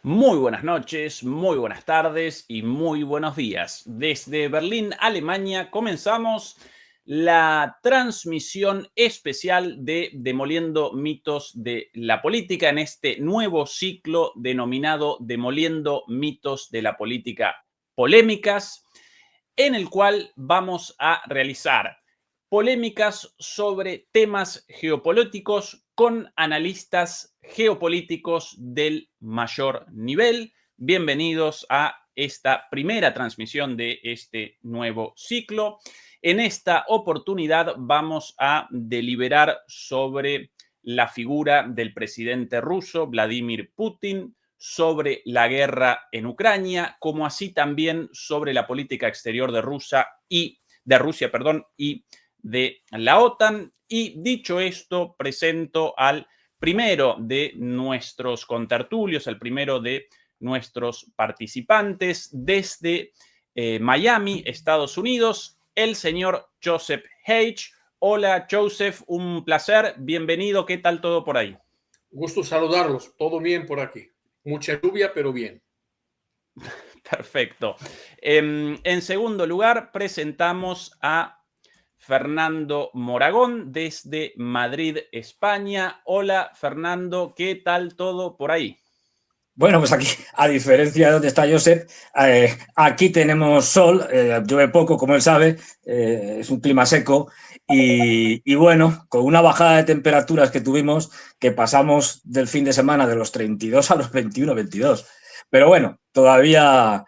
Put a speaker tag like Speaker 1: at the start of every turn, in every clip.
Speaker 1: Muy buenas noches, muy buenas tardes y muy buenos días. Desde Berlín, Alemania, comenzamos la transmisión especial de Demoliendo mitos de la política en este nuevo ciclo denominado Demoliendo mitos de la política polémicas, en el cual vamos a realizar polémicas sobre temas geopolíticos con analistas geopolíticos del mayor nivel. Bienvenidos a esta primera transmisión de este nuevo ciclo. En esta oportunidad vamos a deliberar sobre la figura del presidente ruso, Vladimir Putin, sobre la guerra en Ucrania, como así también sobre la política exterior de Rusia y de la OTAN. Y dicho esto, presento al primero de nuestros contertulios, al primero de nuestros participantes desde Miami, Estados Unidos, el señor Joseph Hage. Hola, Joseph, un placer, bienvenido, ¿qué tal todo por ahí?
Speaker 2: Gusto saludarlos, todo bien por aquí. Mucha lluvia, pero bien.
Speaker 1: Perfecto. En segundo lugar, presentamos a Fernando Moragón desde Madrid, España. Hola, Fernando, ¿qué tal todo por ahí?
Speaker 3: Bueno, pues aquí, a diferencia de donde está Josep, aquí tenemos sol, llueve poco, como él sabe, es un clima seco y bueno, con una bajada de temperaturas que tuvimos, que pasamos del fin de semana de los 32 a los 21, 22. Pero bueno, todavía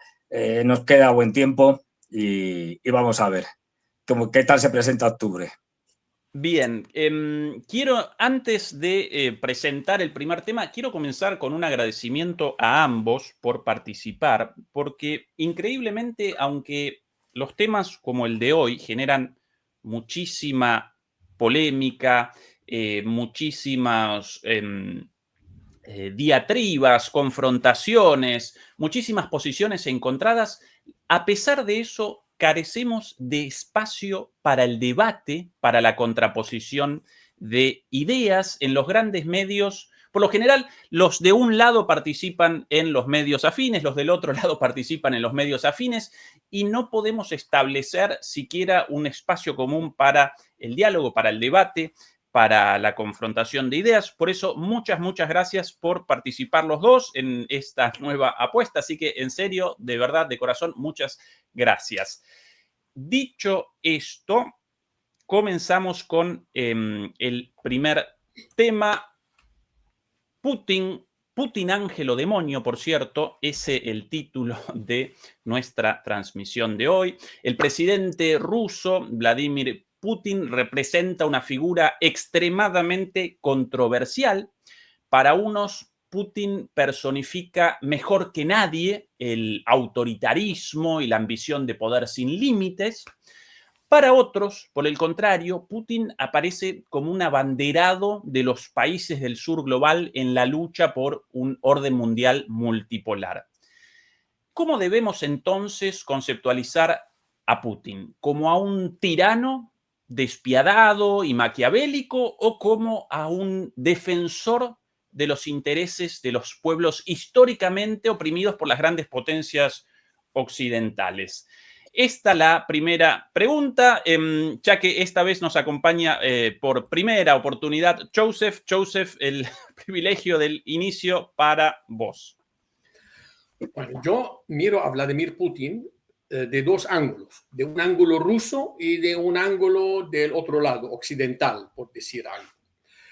Speaker 3: nos queda buen tiempo y vamos a ver qué tal se presenta octubre.
Speaker 1: Bien, quiero, antes de presentar el primer tema, quiero comenzar con un agradecimiento a ambos por participar, porque increíblemente, aunque los temas como el de hoy generan muchísima polémica, muchísimas diatribas, confrontaciones, muchísimas posiciones encontradas, a pesar de eso, carecemos de espacio para el debate, para la contraposición de ideas en los grandes medios. Por lo general, los de un lado participan en los medios afines, los del otro lado participan en los medios afines y no podemos establecer siquiera un espacio común para el diálogo, para el debate, para la confrontación de ideas. Por eso, muchas gracias por participar los dos en esta nueva apuesta. Así que, en serio, de verdad, de corazón, muchas gracias. Dicho esto, comenzamos con el primer tema. Putin Ángelo Demonio, por cierto, ese es el título de nuestra transmisión de hoy. El presidente ruso, Vladimir Putin, representa una figura extremadamente controversial. Para unos, Putin personifica mejor que nadie el autoritarismo y la ambición de poder sin límites. Para otros, por el contrario, Putin aparece como un abanderado de los países del sur global en la lucha por un orden mundial multipolar. ¿Cómo debemos entonces conceptualizar a Putin? ¿Como a un tirano despiadado y maquiavélico o como a un defensor de los intereses de los pueblos históricamente oprimidos por las grandes potencias occidentales? Esta es la primera pregunta, ya que esta vez nos acompaña por primera oportunidad Joseph. Joseph, el privilegio del inicio para vos.
Speaker 2: Bueno, yo miro a Vladimir Putin de dos ángulos, de un ángulo ruso y de un ángulo del otro lado, occidental, por decir algo.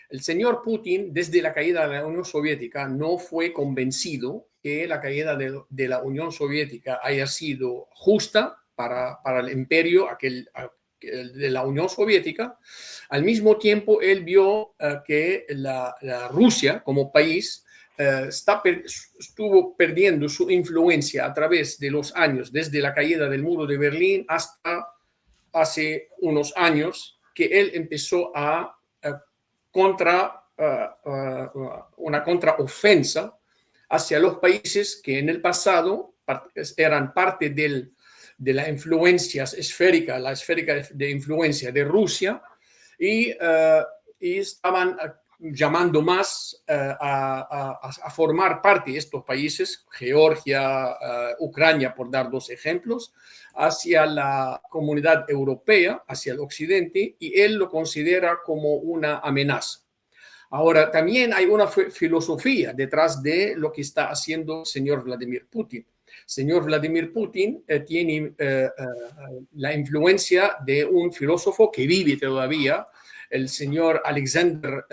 Speaker 2: El señor Putin, desde la caída de la Unión Soviética, no fue convencido que la caída de la Unión Soviética haya sido justa para el imperio de la Unión Soviética. Al mismo tiempo, él vio que la Rusia como país estuvo perdiendo su influencia a través de los años, desde la caída del muro de Berlín hasta hace unos años, que él empezó a una contraofensa hacia los países que en el pasado eran parte de la influencia esférica, la esférica de influencia de Rusia, y estaban llamando más a formar parte de estos países, Georgia, Ucrania, por dar dos ejemplos, hacia la comunidad europea, hacia el occidente, y él lo considera como una amenaza. Ahora, también hay una filosofía detrás de lo que está haciendo el señor Vladimir Putin. Señor Vladimir Putin tiene la influencia de un filósofo que vive todavía, el señor Alexander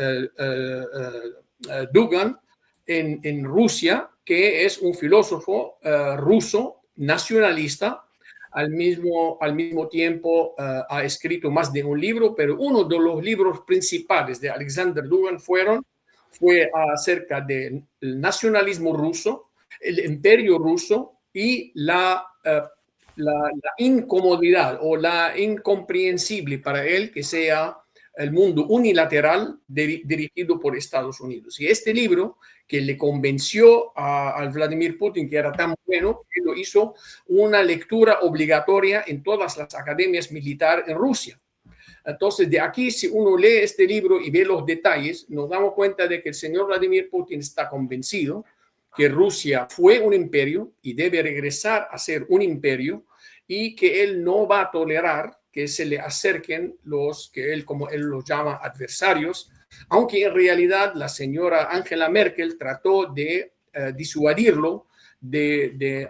Speaker 2: Dugin, en Rusia, que es un filósofo ruso nacionalista. Al mismo tiempo ha escrito más de un libro, pero uno de los libros principales de Alexander Dugin fue acerca del nacionalismo ruso, el imperio ruso y la incomodidad o la incomprensible para él que sea el mundo unilateral dirigido por Estados Unidos. Y este libro que le convenció a Vladimir Putin que era tan bueno, que lo hizo una lectura obligatoria en todas las academias militares en Rusia. Entonces, de aquí, si uno lee este libro y ve los detalles, nos damos cuenta de que el señor Vladimir Putin está convencido que Rusia fue un imperio y debe regresar a ser un imperio, y que él no va a tolerar que se le acerquen los que él, como él los llama, adversarios, aunque en realidad la señora Angela Merkel trató de disuadirlo de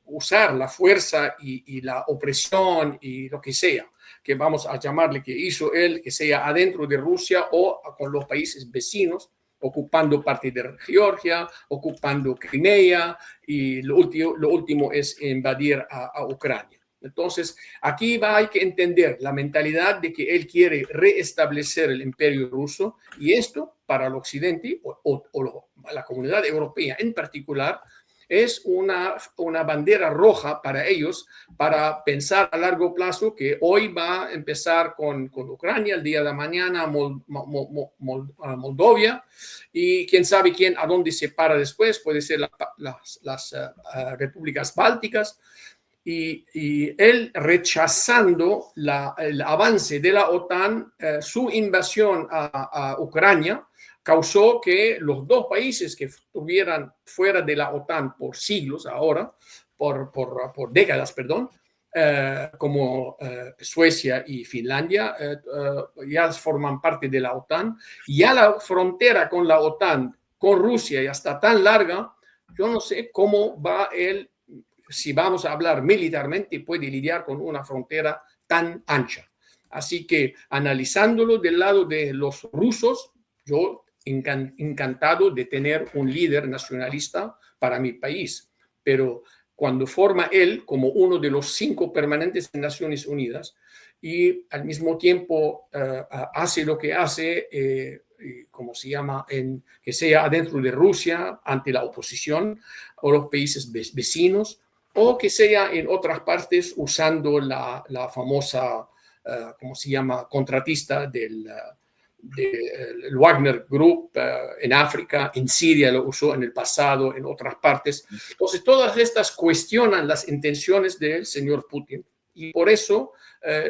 Speaker 2: usar la fuerza y la opresión y lo que sea, que vamos a llamarle que hizo él, que sea adentro de Rusia o con los países vecinos, ocupando parte de Georgia, ocupando Crimea, y lo último es invadir a Ucrania. Entonces, aquí hay que entender la mentalidad de que él quiere reestablecer el imperio ruso, y esto para el occidente o la comunidad europea en particular es una bandera roja para ellos, para pensar a largo plazo que hoy va a empezar con Ucrania, el día de mañana Moldavia, y quién sabe a dónde se para después, puede ser las repúblicas bálticas. Y él rechazando el avance de la OTAN, su invasión a Ucrania causó que los dos países que estuvieran fuera de la OTAN por siglos ahora, por décadas, perdón, como Suecia y Finlandia, ya forman parte de la OTAN. Ya la frontera con la OTAN, con Rusia, ya está tan larga, yo no sé cómo va él, si vamos a hablar militarmente, puede lidiar con una frontera tan ancha. Así que analizándolo del lado de los rusos, yo encantado de tener un líder nacionalista para mi país, pero cuando forma él como uno de los 5 permanentes de Naciones Unidas y al mismo tiempo hace lo que hace, como se llama, que sea adentro de Rusia ante la oposición o los países vecinos, o que sea en otras partes usando la famosa, como se llama, contratista del Wagner Group en África, en Siria lo usó en el pasado, en otras partes. Entonces, todas estas cuestionan las intenciones del señor Putin, y por eso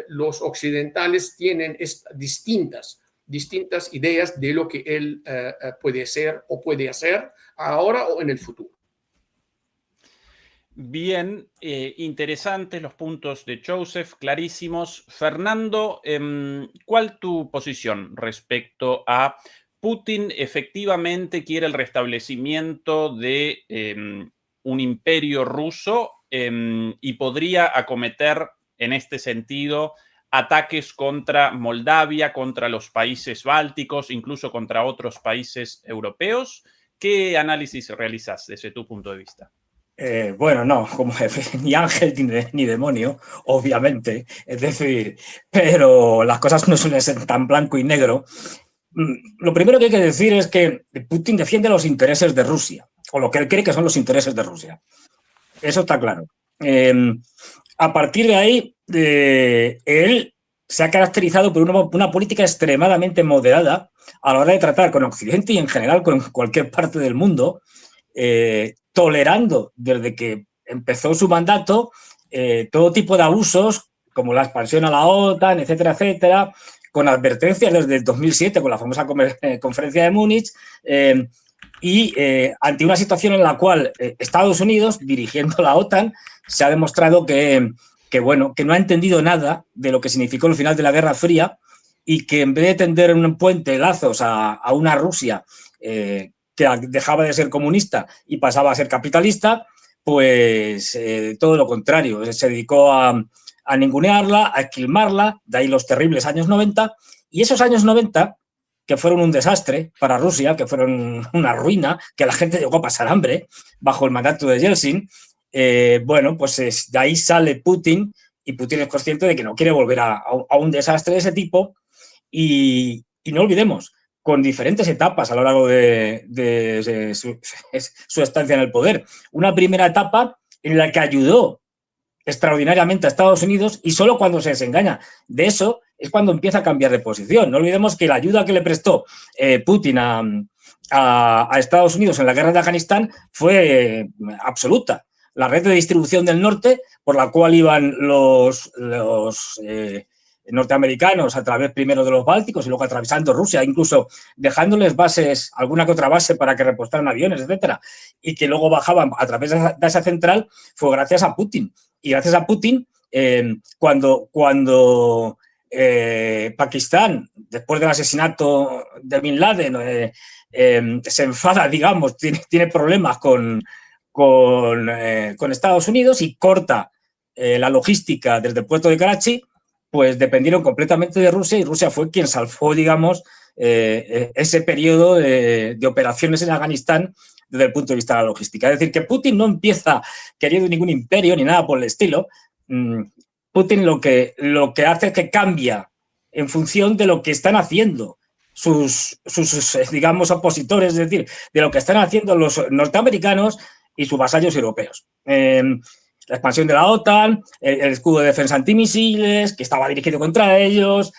Speaker 2: los occidentales tienen distintas ideas de lo que él puede ser o puede hacer ahora o en el futuro.
Speaker 1: Bien, interesantes los puntos de Joseph, clarísimos. Fernando, ¿cuál tu posición respecto a Putin? ¿Efectivamente quiere el restablecimiento de un imperio ruso y podría acometer en este sentido ataques contra Moldavia, contra los países bálticos, incluso contra otros países europeos? ¿Qué análisis realizas desde tu punto de vista?
Speaker 3: Bueno, no, como ni ángel ni demonio, obviamente, es decir, pero las cosas no suelen ser tan blanco y negro. Lo primero que hay que decir es que Putin defiende los intereses de Rusia, o lo que él cree que son los intereses de Rusia. Eso está claro. A partir de ahí, él se ha caracterizado por una política extremadamente moderada a la hora de tratar con Occidente y en general con cualquier parte del mundo, tolerando desde que empezó su mandato todo tipo de abusos, como la expansión a la OTAN, etcétera, etcétera, con advertencias desde el 2007, con la famosa conferencia de Múnich, y ante una situación en la cual Estados Unidos, dirigiendo la OTAN, se ha demostrado que no ha entendido nada de lo que significó el final de la Guerra Fría y que en vez de tender un puente de lazos a una Rusia que dejaba de ser comunista y pasaba a ser capitalista, pues todo lo contrario. Se dedicó a ningunearla, a esquilmarla, de ahí los terribles años 90. Y esos años 90, que fueron un desastre para Rusia, que fueron una ruina, que la gente llegó a pasar hambre bajo el mandato de Yeltsin, pues de ahí sale Putin, y Putin es consciente de que no quiere volver a un desastre de ese tipo. Y no olvidemos, con diferentes etapas a lo largo de su estancia en el poder. Una primera etapa en la que ayudó extraordinariamente a Estados Unidos, y solo cuando se desengaña de eso es cuando empieza a cambiar de posición. No olvidemos que la ayuda que le prestó Putin a Estados Unidos en la guerra de Afganistán fue absoluta. La red de distribución del norte, por la cual iban los norteamericanos a través primero de los bálticos y luego atravesando Rusia, incluso dejándoles bases, alguna que otra base para que repostaran aviones, etcétera, y que luego bajaban a través de esa central, fue gracias a Putin. Y gracias a Putin, cuando Pakistán, después del asesinato de Bin Laden, se enfada, digamos, tiene problemas con Estados Unidos y corta la logística desde el puerto de Karachi, pues dependieron completamente de Rusia, y Rusia fue quien salvó, digamos, ese periodo de operaciones en Afganistán desde el punto de vista de la logística. Es decir, que Putin no empieza queriendo ningún imperio ni nada por el estilo. Putin lo que hace es que cambia en función de lo que están haciendo sus digamos, opositores, es decir, de lo que están haciendo los norteamericanos y sus vasallos europeos. La expansión de la OTAN, el escudo de defensa antimisiles, que estaba dirigido contra ellos,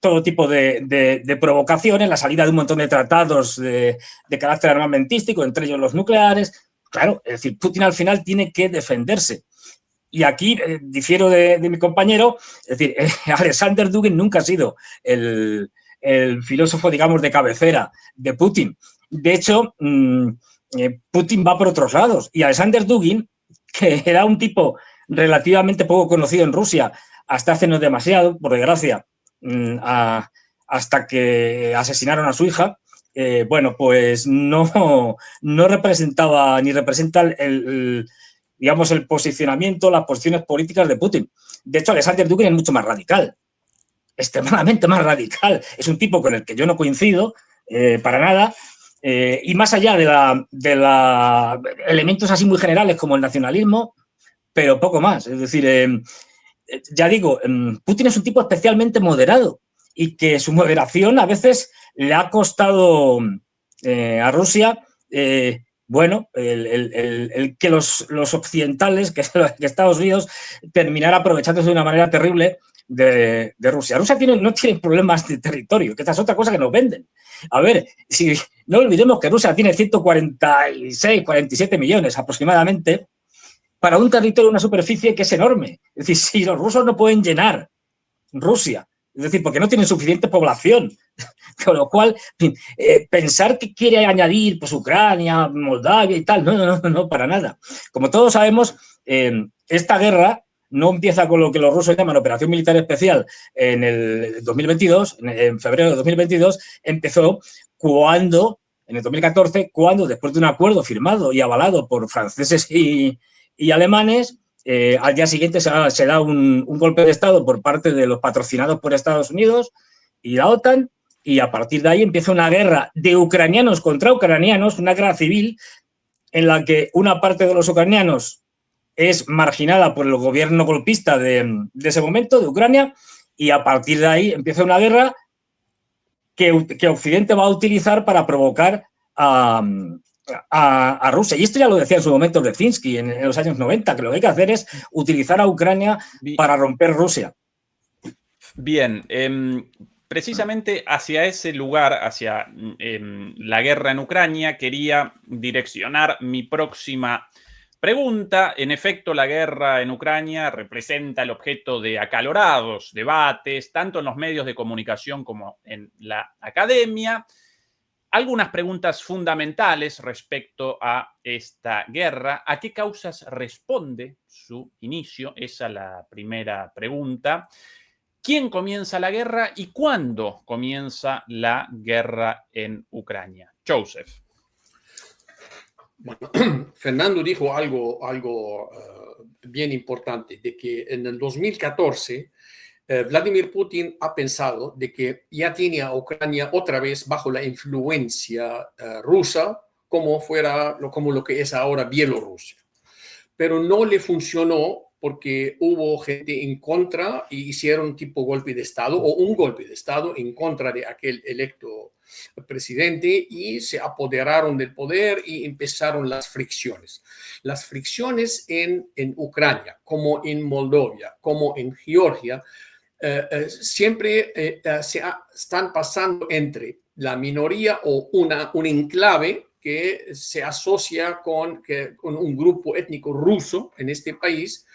Speaker 3: todo tipo de provocaciones, la salida de un montón de tratados de carácter armamentístico, entre ellos los nucleares. Claro, es decir, Putin al final tiene que defenderse. Y aquí difiero de mi compañero, es decir, Alexander Dugin nunca ha sido el filósofo, digamos, de cabecera de Putin. De hecho, Putin va por otros lados. Y Alexander Dugin, que era un tipo relativamente poco conocido en Rusia hasta hace no demasiado, por desgracia, hasta que asesinaron a su hija, pues no representaba ni representa digamos, el posicionamiento, las posiciones políticas de Putin. De hecho, Alexander Dugin es mucho más radical, extremadamente más radical. Es un tipo con el que yo no coincido para nada, y más allá de elementos así muy generales como el nacionalismo, pero poco más. Es decir, ya digo, Putin es un tipo especialmente moderado, y que su moderación a veces le ha costado a Rusia el que los occidentales, que Estados Unidos, terminara aprovechándose de una manera terrible de Rusia. Rusia no tiene problemas de territorio, que esta es otra cosa que nos venden. A ver, no olvidemos que Rusia tiene 146, 47 millones aproximadamente, para un territorio, una superficie que es enorme. Es decir, si los rusos no pueden llenar Rusia, es decir, porque no tienen suficiente población, con lo cual pensar que quiere añadir pues Ucrania, Moldavia y tal, no, para nada. Como todos sabemos, esta guerra no empieza con lo que los rusos llaman operación militar especial en el 2022, en febrero de 2022, empezó en el 2014, cuando después de un acuerdo firmado y avalado por franceses y alemanes, al día siguiente se da un golpe de Estado por parte de los patrocinados por Estados Unidos y la OTAN, y a partir de ahí empieza una guerra de ucranianos contra ucranianos, una guerra civil en la que una parte de los ucranianos es marginada por el gobierno golpista de ese momento, de Ucrania, y a partir de ahí empieza una guerra que Occidente va a utilizar para provocar a Rusia. Y esto ya lo decía en su momento Brzezinski en los años 90, que lo que hay que hacer es utilizar a Ucrania para romper Rusia.
Speaker 1: Bien, precisamente hacia ese lugar, hacia la guerra en Ucrania, quería direccionar mi próxima pregunta. En efecto, la guerra en Ucrania representa el objeto de acalorados debates, tanto en los medios de comunicación como en la academia. Algunas preguntas fundamentales respecto a esta guerra. ¿A qué causas responde su inicio? Esa es la primera pregunta. ¿Quién comienza la guerra y cuándo comienza la guerra en Ucrania? Joseph.
Speaker 2: Bueno, Fernando dijo algo bien importante, de que en el 2014 Vladimir Putin ha pensado de que ya tiene a Ucrania otra vez bajo la influencia rusa, como lo que es ahora Bielorrusia. Pero no le funcionó porque hubo gente en contra y hicieron tipo golpe de Estado o un golpe de Estado en contra de aquel electo presidente y se apoderaron del poder y empezaron las fricciones. Las fricciones en Ucrania, como en Moldavia, como en Georgia, siempre están pasando entre la minoría o un enclave que se asocia con un grupo étnico ruso en este país,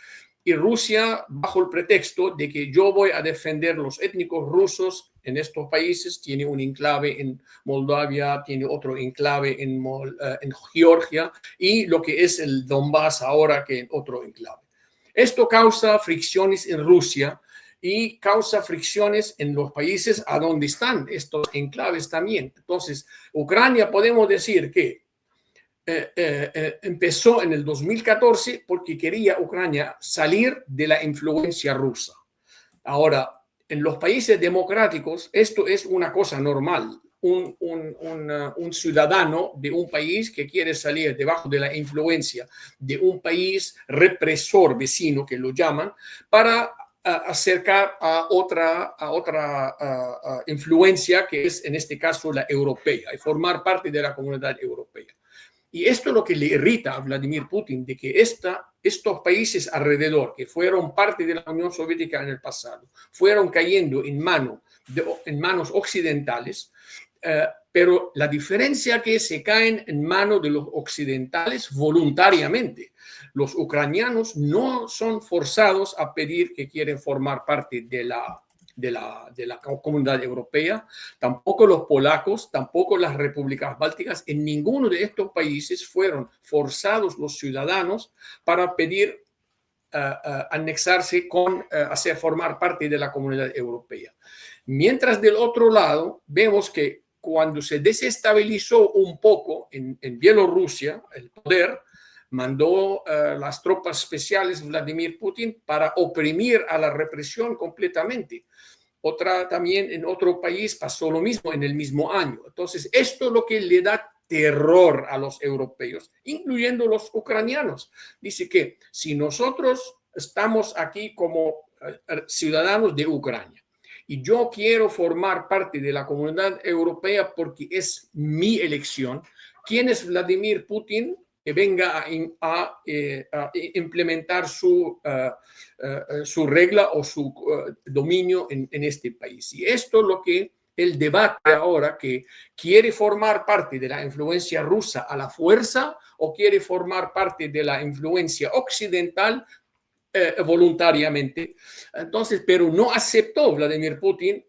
Speaker 2: y Rusia, bajo el pretexto de que yo voy a defender los étnicos rusos en estos países, tiene un enclave en Moldavia, tiene otro enclave en Georgia, y lo que es el Donbass ahora, que es otro enclave. Esto causa fricciones en Rusia y causa fricciones en los países a donde están estos enclaves también. Entonces, Ucrania, podemos decir que empezó en el 2014 porque quería Ucrania salir de la influencia rusa. Ahora, en los países democráticos, esto es una cosa normal. Un ciudadano de un país que quiere salir debajo de la influencia de un país represor vecino, que lo llaman, para acercar a otra influencia, que es en este caso la europea, y formar parte de la comunidad europea. Y esto es lo que le irrita a Vladimir Putin, de que estos países alrededor, que fueron parte de la Unión Soviética en el pasado, fueron cayendo en manos occidentales, pero la diferencia es que se caen en manos de los occidentales voluntariamente. Los ucranianos no son forzados a pedir que quieren formar parte de la comunidad europea, tampoco los polacos, tampoco las repúblicas bálticas. En ninguno de estos países fueron forzados los ciudadanos para pedir anexarse hacer formar parte de la comunidad europea. Mientras del otro lado vemos que cuando se desestabilizó un poco en Bielorrusia el poder, mandó las tropas especiales Vladimir Putin para oprimir a la represión completamente. También en otro país pasó lo mismo en el mismo año. Entonces, esto es lo que le da terror a los europeos, incluyendo los ucranianos. Dice que si nosotros estamos aquí como ciudadanos de Ucrania y yo quiero formar parte de la comunidad europea porque es mi elección, ¿quién es Vladimir Putin que venga a implementar su regla o su dominio en este país? Y esto es lo que el debate ahora, que quiere formar parte de la influencia rusa a la fuerza o quiere formar parte de la influencia occidental voluntariamente. Entonces, pero no aceptó Vladimir Putin,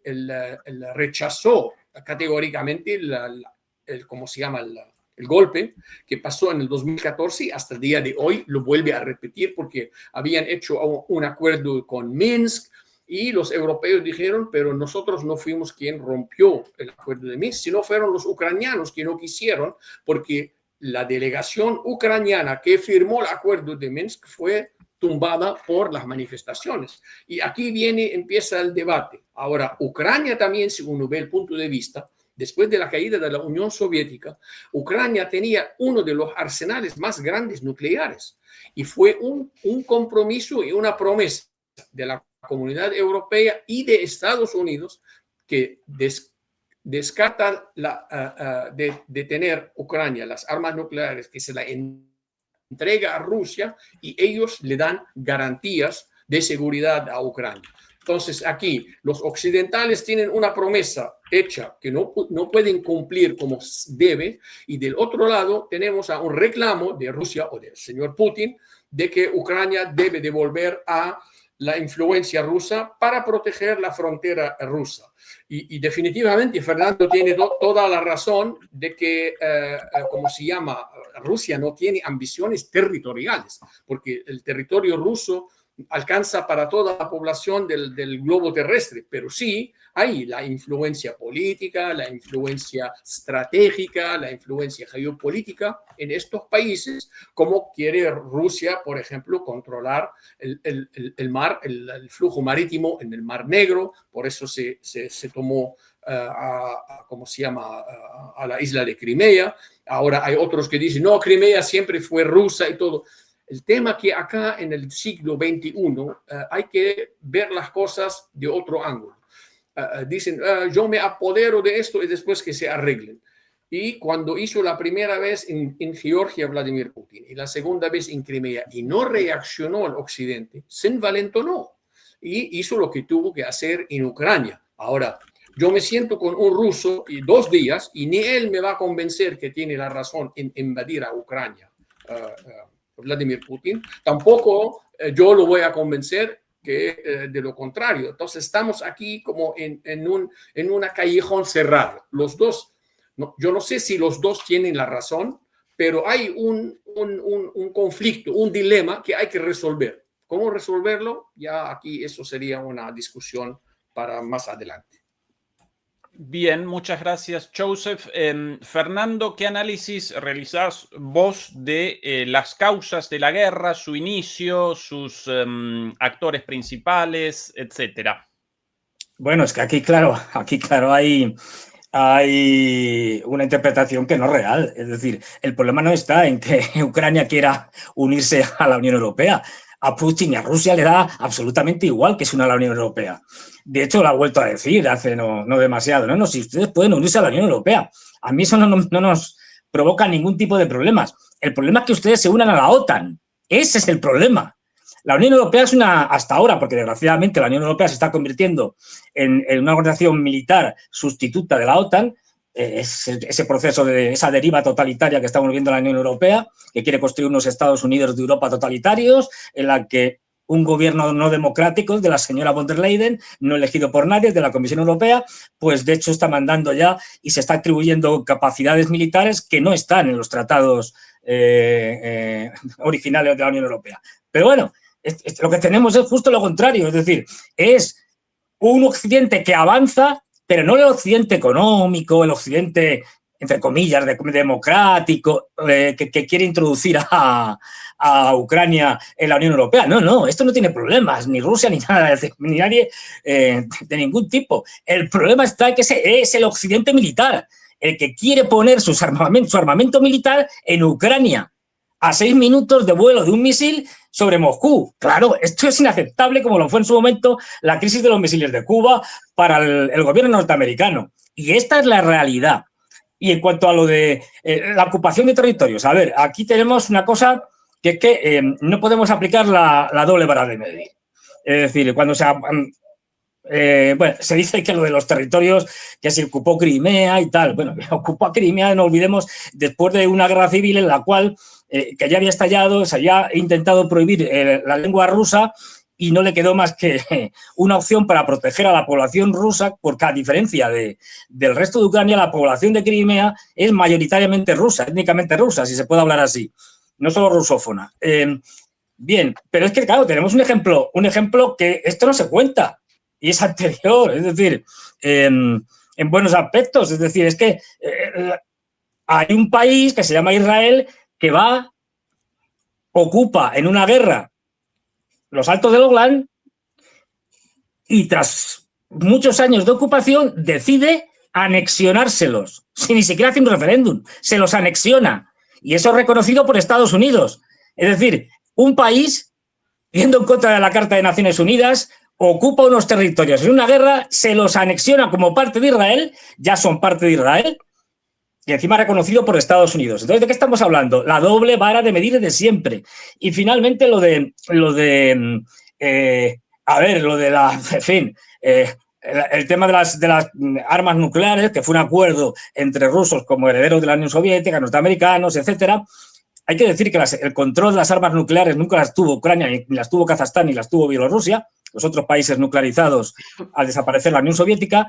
Speaker 2: rechazó categóricamente ¿cómo se llama? El golpe que pasó en el 2014, hasta el día de hoy lo vuelve a repetir porque habían hecho un acuerdo con Minsk y los europeos dijeron, pero nosotros no fuimos quien rompió el acuerdo de Minsk, sino fueron los ucranianos que no quisieron, porque la delegación ucraniana que firmó el acuerdo de Minsk fue tumbada por las manifestaciones. Y aquí empieza el debate. Ahora, Ucrania también, si uno ve el punto de vista, después de la caída de la Unión Soviética, Ucrania tenía uno de los arsenales más grandes nucleares y fue un compromiso y una promesa de la comunidad europea y de Estados Unidos que descarta de tener Ucrania las armas nucleares, que se la entrega a Rusia y ellos le dan garantías de seguridad a Ucrania. Entonces, aquí los occidentales tienen una promesa hecha que no pueden cumplir como debe, y del otro lado tenemos a un reclamo de Rusia o del señor Putin de que Ucrania debe devolver a la influencia rusa para proteger la frontera rusa. Y definitivamente Fernando tiene toda la razón de que, ¿cómo se llama? Rusia no tiene ambiciones territoriales, porque el territorio ruso alcanza para toda la población del globo terrestre, pero sí hay la influencia política, la influencia estratégica, la influencia geopolítica en estos países, como quiere Rusia, por ejemplo, controlar el mar, el flujo marítimo en el Mar Negro. Por eso se tomó ¿cómo se llama? A la isla de Crimea. Ahora hay otros que dicen, no, Crimea siempre fue rusa y todo. El tema que acá en el siglo XXI hay que ver las cosas de otro ángulo. Dicen, yo me apodero de esto y después que se arreglen. Y cuando hizo la primera vez en Georgia Vladimir Putin y la segunda vez en Crimea y no reaccionó al occidente, se envalentonó y hizo lo que tuvo que hacer en Ucrania. Ahora, yo me siento con un ruso y 2 días y ni él me va a convencer que tiene la razón en invadir a Ucrania. Vladimir Putin, tampoco yo lo voy a convencer que de lo contrario. Entonces estamos aquí como en una callejón cerrado. Los dos, yo no sé si los dos tienen la razón, pero hay un conflicto, un dilema que hay que resolver. ¿Cómo resolverlo? Ya aquí eso sería una discusión para más adelante.
Speaker 1: Bien, muchas gracias, Joseph. Fernando, ¿qué análisis realizás vos de las causas de la guerra, su inicio, sus actores principales, etcétera?
Speaker 3: Bueno, es que aquí, claro, hay una interpretación que no es real. Es decir, el problema no está en que Ucrania quiera unirse a la Unión Europea. A Putin y a Rusia le da absolutamente igual que se una a la Unión Europea. De hecho, lo ha vuelto a decir hace no demasiado. No, si ustedes pueden unirse a la Unión Europea. A mí eso no nos provoca ningún tipo de problemas. El problema es que ustedes se unan a la OTAN. Ese es el problema. La Unión Europea es hasta ahora, porque desgraciadamente la Unión Europea se está convirtiendo en una organización militar sustituta de la OTAN, ese proceso de esa deriva totalitaria que estamos viendo en la Unión Europea, que quiere construir unos Estados Unidos de Europa totalitarios, en la que un gobierno no democrático de la señora von der Leyen, no elegido por nadie, de la Comisión Europea, pues de hecho está mandando ya y se está atribuyendo capacidades militares que no están en los tratados originales de la Unión Europea. Pero bueno, lo que tenemos es justo lo contrario, es decir, es un occidente que avanza, pero no el occidente económico, el occidente, entre comillas, democrático, que quiere introducir a Ucrania en la Unión Europea. No, esto no tiene problemas, ni Rusia, ni nada, ni nadie de ningún tipo. El problema está en que es el occidente militar, el que quiere poner su armamento militar en Ucrania, a 6 minutos de vuelo de un misil sobre Moscú. Claro, esto es inaceptable, como lo fue en su momento la crisis de los misiles de Cuba para el gobierno norteamericano. Y esta es la realidad. Y en cuanto a lo de la ocupación de territorios, a ver, aquí tenemos una cosa que es que no podemos aplicar la doble vara de medir. Es decir, cuando se dice que lo de los territorios, que se ocupó Crimea y tal. Bueno, ocupó a Crimea, no olvidemos, después de una guerra civil en la cual, que ya había estallado, se había intentado prohibir la lengua rusa y no le quedó más que una opción para proteger a la población rusa, porque a diferencia del resto de Ucrania, la población de Crimea es mayoritariamente rusa, étnicamente rusa, si se puede hablar así, no solo rusófona. Bien, pero es que, claro, tenemos un ejemplo que esto no se cuenta. Y es anterior, es decir, en buenos aspectos. Es decir, es que hay un país que se llama Israel que ocupa en una guerra los Altos del Golán y tras muchos años de ocupación decide anexionárselos, sin ni siquiera hacer un referéndum, se los anexiona. Y eso es reconocido por Estados Unidos. Es decir, un país, yendo en contra de la Carta de Naciones Unidas, ocupa unos territorios en una guerra, se los anexiona como parte de Israel, ya son parte de Israel, y encima reconocido por Estados Unidos. Entonces, ¿de qué estamos hablando? La doble vara de medir de siempre. Y finalmente lo de a ver, lo de la, en fin, el tema de las armas nucleares, que fue un acuerdo entre rusos como herederos de la Unión Soviética, norteamericanos, etcétera. Hay que decir que el control de las armas nucleares nunca las tuvo Ucrania, ni las tuvo Kazajstán, ni las tuvo Bielorrusia. Los otros países nuclearizados, al desaparecer la Unión Soviética,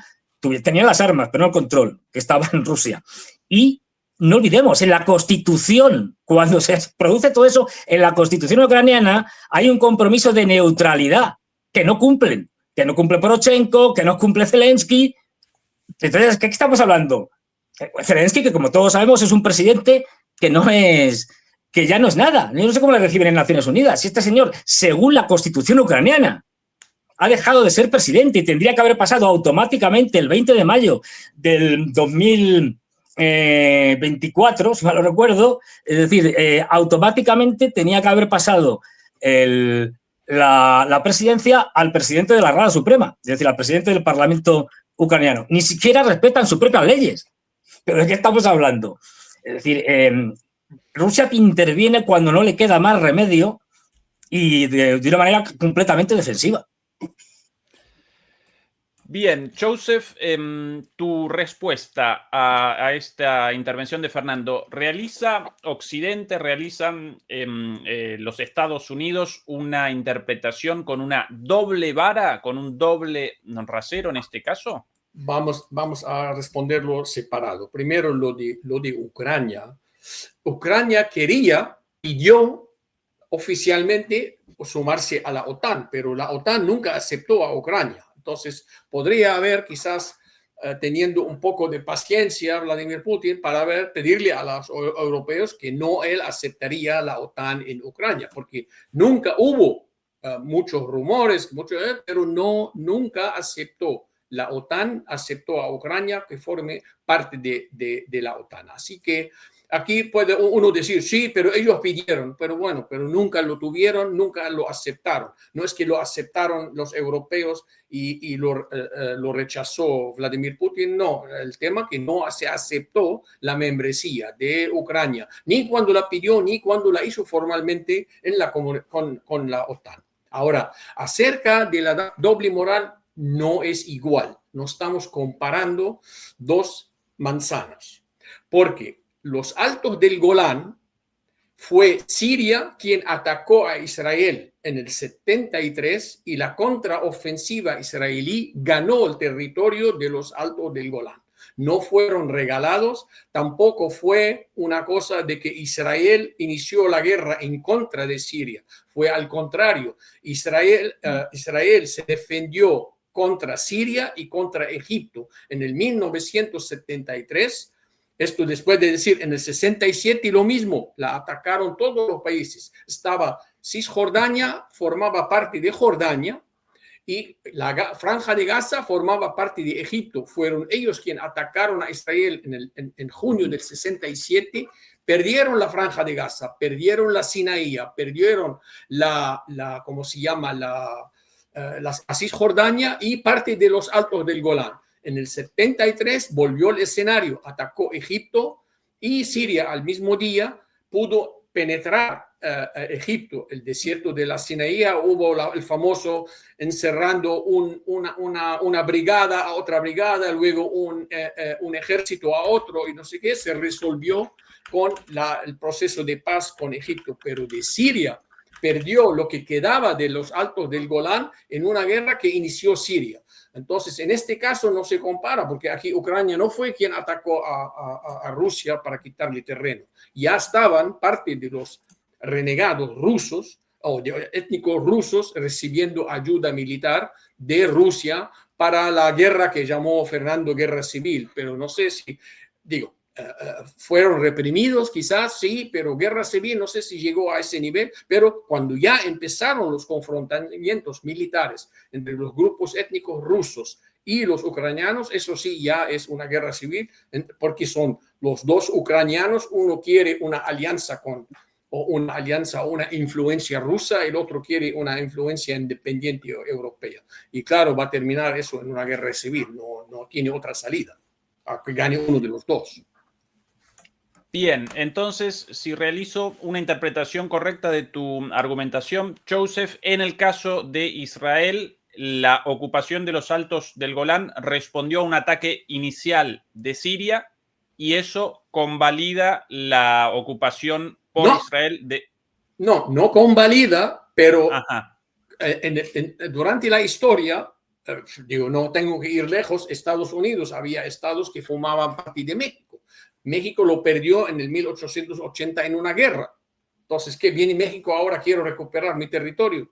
Speaker 3: tenían las armas, pero no el control, que estaba en Rusia. Y no olvidemos, en la Constitución, cuando se produce todo eso, en la Constitución ucraniana hay un compromiso de neutralidad que no cumplen Poroshenko, que no cumple Zelensky. Entonces, ¿qué estamos hablando? Zelensky, que como todos sabemos, es un presidente que no es, que ya no es nada. Yo no sé cómo le reciben en Naciones Unidas. Si este señor, según la Constitución ucraniana, ha dejado de ser presidente y tendría que haber pasado automáticamente el 20 de mayo del 2024, si mal no recuerdo, es decir, automáticamente tenía que haber pasado la presidencia al presidente de la Rada Suprema, es decir, al presidente del Parlamento ucraniano. Ni siquiera respetan sus propias leyes. ¿Pero de qué estamos hablando? Es decir, Rusia interviene cuando no le queda más remedio y de una manera completamente defensiva.
Speaker 1: Bien, Joseph, tu respuesta a esta intervención de Fernando, ¿realiza Occidente, realizan los Estados Unidos una interpretación con una doble vara, con un doble rasero en este caso?
Speaker 2: Vamos a responderlo separado. Primero lo de Ucrania. Ucrania pidió oficialmente sumarse a la OTAN, pero la OTAN nunca aceptó a Ucrania. Entonces, podría haber quizás, teniendo un poco de paciencia, Vladimir Putin, para pedirle a los europeos que no él aceptaría la OTAN en Ucrania, porque nunca hubo muchos rumores, pero nunca aceptó. La OTAN aceptó a Ucrania que forme parte de la OTAN. Así que aquí puede uno decir, sí, pero ellos pidieron, pero bueno, pero nunca lo tuvieron, nunca lo aceptaron. No es que lo aceptaron los europeos y lo rechazó Vladimir Putin, no. El tema es que no se aceptó la membresía de Ucrania, ni cuando la pidió, ni cuando la hizo formalmente con la OTAN. Ahora, acerca de la doble moral, no es igual. No estamos comparando dos manzanas, porque los altos del Golán fue Siria quien atacó a Israel en el 73 y la contraofensiva israelí ganó el territorio de los altos del Golán. No fueron regalados, tampoco fue una cosa de que Israel inició la guerra en contra de Siria. Fue al contrario, Israel se defendió contra Siria y contra Egipto. En el 1973, esto después de decir, en el 67 lo mismo, la atacaron todos los países. Estaba Cisjordania, formaba parte de Jordania, y la Franja de Gaza formaba parte de Egipto. Fueron ellos quienes atacaron a Israel en junio del 67, perdieron la Franja de Gaza, perdieron la Sinaí, perdieron ¿cómo se llama? La Cisjordania y parte de los altos del Golán. En el 73 volvió el escenario, atacó Egipto y Siria al mismo día, pudo penetrar Egipto, el desierto de la Sinaí. Hubo el famoso encerrando una brigada a otra brigada, luego un ejército a otro y no sé qué, se resolvió con el proceso de paz con Egipto, pero de Siria perdió lo que quedaba de los altos del Golán en una guerra que inició Siria. Entonces, en este caso no se compara, porque aquí Ucrania no fue quien atacó a Rusia para quitarle terreno. Ya estaban parte de los renegados rusos o étnicos rusos recibiendo ayuda militar de Rusia para la guerra que llamó Fernando Guerra Civil. Pero no sé si, fueron reprimidos, quizás sí, pero guerra civil no sé si llegó a ese nivel, pero cuando ya empezaron los confrontamientos militares entre los grupos étnicos rusos y los ucranianos, eso sí ya es una guerra civil, porque son los dos ucranianos, uno quiere una alianza o una influencia rusa, el otro quiere una influencia independiente europea. Y claro, va a terminar eso en una guerra civil, no tiene otra salida, a que gane uno de los dos.
Speaker 1: Bien, entonces, si realizo una interpretación correcta de tu argumentación, Joseph, en el caso de Israel, la ocupación de los Altos del Golán respondió a un ataque inicial de Siria y eso convalida la ocupación por Israel de...
Speaker 2: No convalida, pero
Speaker 1: Ajá.
Speaker 2: durante la historia, digo, no tengo que ir lejos, Estados Unidos, había estados que formaban parte de México. México lo perdió en el 1880 en una guerra. Entonces, ¿qué viene México ahora? Quiero recuperar mi territorio.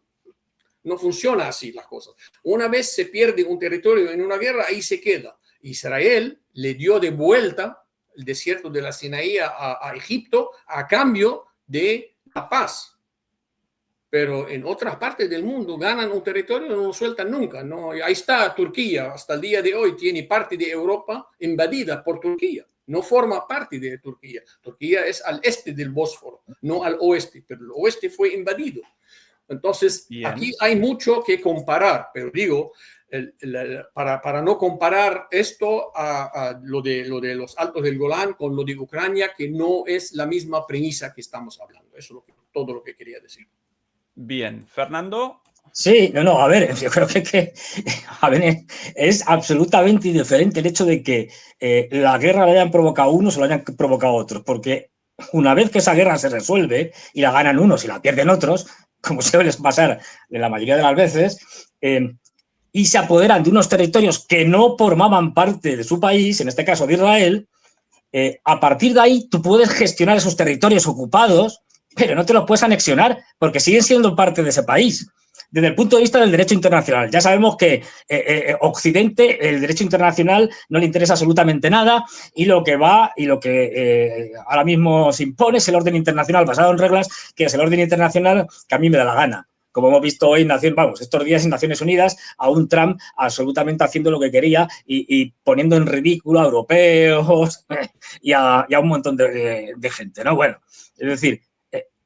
Speaker 2: No funciona así las cosas. Una vez se pierde un territorio en una guerra, ahí se queda. Israel le dio de vuelta el desierto de la Sinaí a Egipto a cambio de la paz. Pero en otras partes del mundo ganan un territorio y no lo sueltan nunca. ¿No? Ahí está Turquía, hasta el día de hoy tiene parte de Europa invadida por Turquía. No forma parte de Turquía. Turquía es al este del Bósforo, no al oeste, pero el oeste fue invadido. Entonces, bien, aquí hay mucho que comparar, pero digo, para no comparar esto a lo de los Altos del Golán con lo de Ucrania, que no es la misma premisa que estamos hablando. Eso es todo lo que quería decir.
Speaker 1: Bien, Fernando.
Speaker 3: Sí, no, a ver, yo creo a ver, es absolutamente indiferente el hecho de que la guerra la hayan provocado unos o la hayan provocado otros, porque una vez que esa guerra se resuelve y la ganan unos y la pierden otros, como suele pasar en la mayoría de las veces, y se apoderan de unos territorios que no formaban parte de su país, en este caso de Israel, a partir de ahí tú puedes gestionar esos territorios ocupados, pero no te los puedes anexionar porque siguen siendo parte de ese país. Desde el punto de vista del derecho internacional, ya sabemos que Occidente, el derecho internacional no le interesa absolutamente nada y lo que ahora mismo se impone es el orden internacional basado en reglas, que es el orden internacional que a mí me da la gana. Como hemos visto hoy, estos días en Naciones Unidas, a un Trump absolutamente haciendo lo que quería y poniendo en ridículo a europeos y a un montón de gente, ¿no? Bueno, es decir,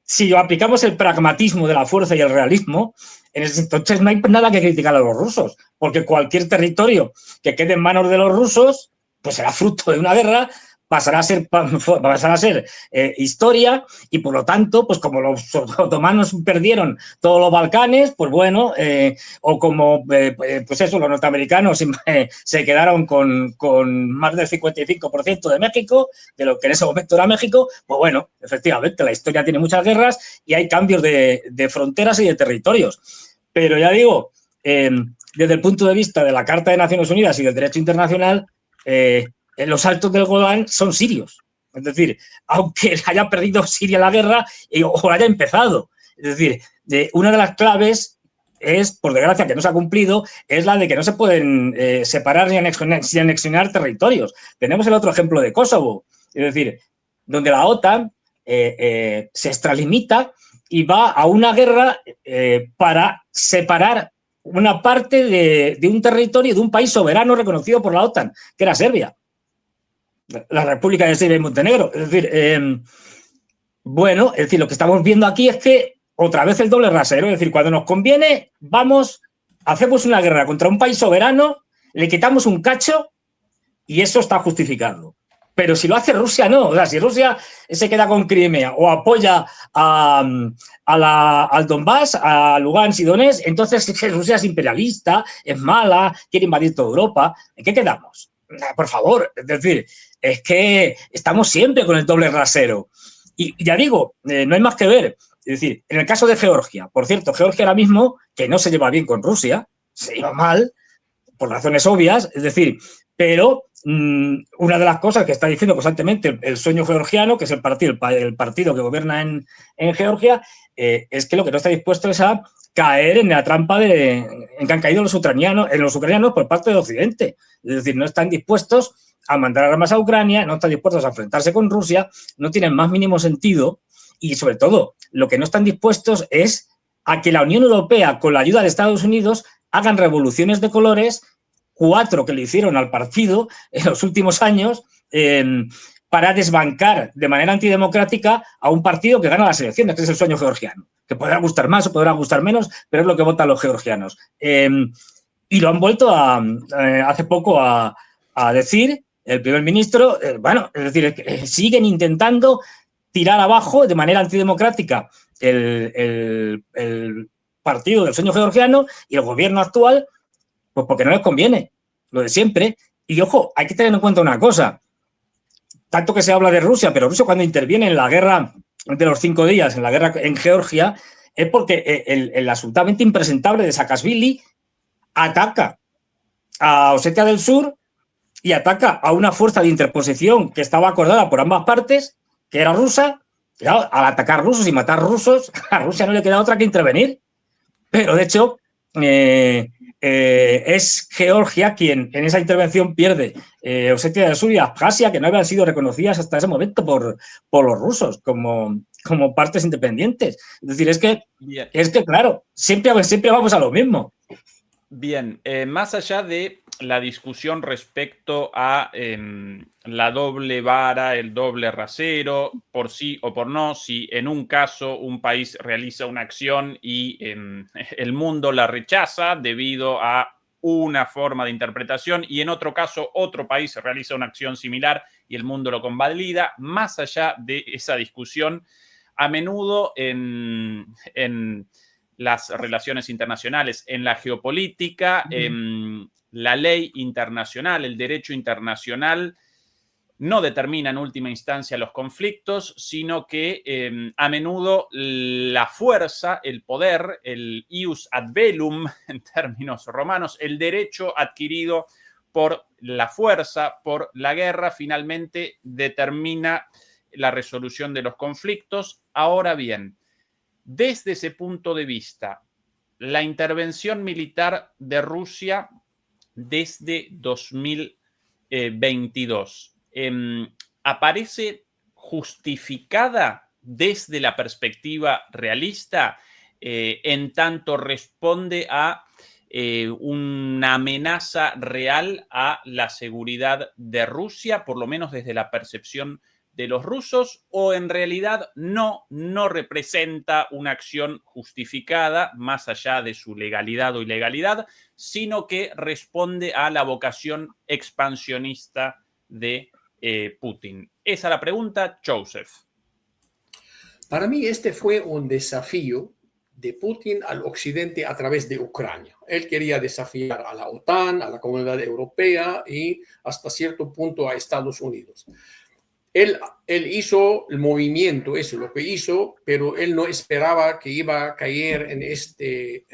Speaker 3: si aplicamos el pragmatismo de la fuerza y el realismo, entonces no hay nada que criticar a los rusos, porque cualquier territorio que quede en manos de los rusos, pues será fruto de una guerra, pasará a ser historia y por lo tanto, pues como los otomanos perdieron todos los Balcanes, pues bueno, o como pues eso, los norteamericanos se quedaron con más del 55% de México, de lo que en ese momento era México, pues bueno, efectivamente la historia tiene muchas guerras y hay cambios de fronteras y de territorios. Pero ya digo, desde el punto de vista de la Carta de Naciones Unidas y del derecho internacional, los Altos del Golán son sirios. Es decir, aunque haya perdido Siria la guerra o haya empezado. Es decir, una de las claves es, por desgracia, que no se ha cumplido, es la de que no se pueden separar ni anexionar territorios. Tenemos el otro ejemplo de Kosovo. Es decir, donde la OTAN se extralimita y va a una guerra para separar una parte de un territorio de un país soberano reconocido por la OTAN, que era Serbia. La República de Serbia y Montenegro. Es decir, bueno, es decir, lo que estamos viendo aquí es que otra vez el doble rasero, es decir, cuando nos conviene, hacemos una guerra contra un país soberano, le quitamos un cacho y eso está justificado. Pero si lo hace Rusia, no. O sea, si Rusia se queda con Crimea o apoya al Donbass, a Lugansk y Donetsk, entonces Rusia es imperialista, es mala, quiere invadir toda Europa. ¿En qué quedamos? Por favor, es decir, es que estamos siempre con el doble rasero. Y ya digo, no hay más que ver. Es decir, en el caso de Georgia, por cierto, Georgia ahora mismo, que no se lleva bien con Rusia, se lleva mal, por razones obvias, es decir, pero una de las cosas que está diciendo constantemente el sueño georgiano, que es el partido que gobierna en Georgia, es que lo que no está dispuesto es a caer en la trampa en que han caído los ucranianos por parte de Occidente. Es decir, no están dispuestos a mandar armas a Ucrania, no están dispuestos a enfrentarse con Rusia, no tienen más mínimo sentido y, sobre todo, lo que no están dispuestos es a que la Unión Europea, con la ayuda de Estados Unidos, hagan revoluciones de colores, 4 que le hicieron al partido en los últimos años, para desbancar de manera antidemocrática a un partido que gana las elecciones, que es el sueño georgiano, que podrá gustar más o podrá gustar menos, pero es lo que votan los georgianos. Y lo han vuelto hace poco a decir el primer ministro, bueno, es decir, siguen intentando tirar abajo de manera antidemocrática el partido del sueño georgiano y el gobierno actual, pues porque no les conviene, lo de siempre. Y ojo, hay que tener en cuenta una cosa, tanto que se habla de Rusia, pero Rusia cuando interviene en la guerra de los 5 días, en la guerra en Georgia, es porque el absolutamente impresentable de Saakashvili ataca a Osetia del Sur y ataca a una fuerza de interposición que estaba acordada por ambas partes, que era rusa. Claro, al atacar rusos y matar rusos, a Rusia no le queda otra que intervenir. Pero, de hecho, es Georgia quien en esa intervención pierde Osetia del Sur y Abjasia, que no habían sido reconocidas hasta ese momento por los rusos como partes independientes. Es decir, es que claro, siempre vamos a lo mismo.
Speaker 1: Bien, más allá de la discusión respecto a la doble vara, el doble rasero, por sí o por no, si en un caso un país realiza una acción y el mundo la rechaza debido a una forma de interpretación y en otro caso otro país realiza una acción similar y el mundo lo convalida, más allá de esa discusión, a menudo en las relaciones internacionales, en la geopolítica, la ley internacional, el derecho internacional no determina en última instancia los conflictos, sino que a menudo la fuerza, el poder, el ius ad bellum en términos romanos, el derecho adquirido por la fuerza, por la guerra, finalmente determina la resolución de los conflictos. Ahora bien, desde ese punto de vista, la intervención militar de Rusia desde 2022 aparece justificada desde la perspectiva realista, en tanto responde a una amenaza real a la seguridad de Rusia, por lo menos desde la percepción de los rusos, o en realidad no representa una acción justificada más allá de su legalidad o ilegalidad, sino que responde a la vocación expansionista de Putin. Esa es la pregunta, Joseph.
Speaker 2: Para mí este fue un desafío de Putin al occidente a través de Ucrania. Él quería desafiar a la OTAN, a la Comunidad Europea y hasta cierto punto a Estados Unidos. Él hizo el movimiento, eso es lo que hizo, pero él no esperaba que iba a caer en este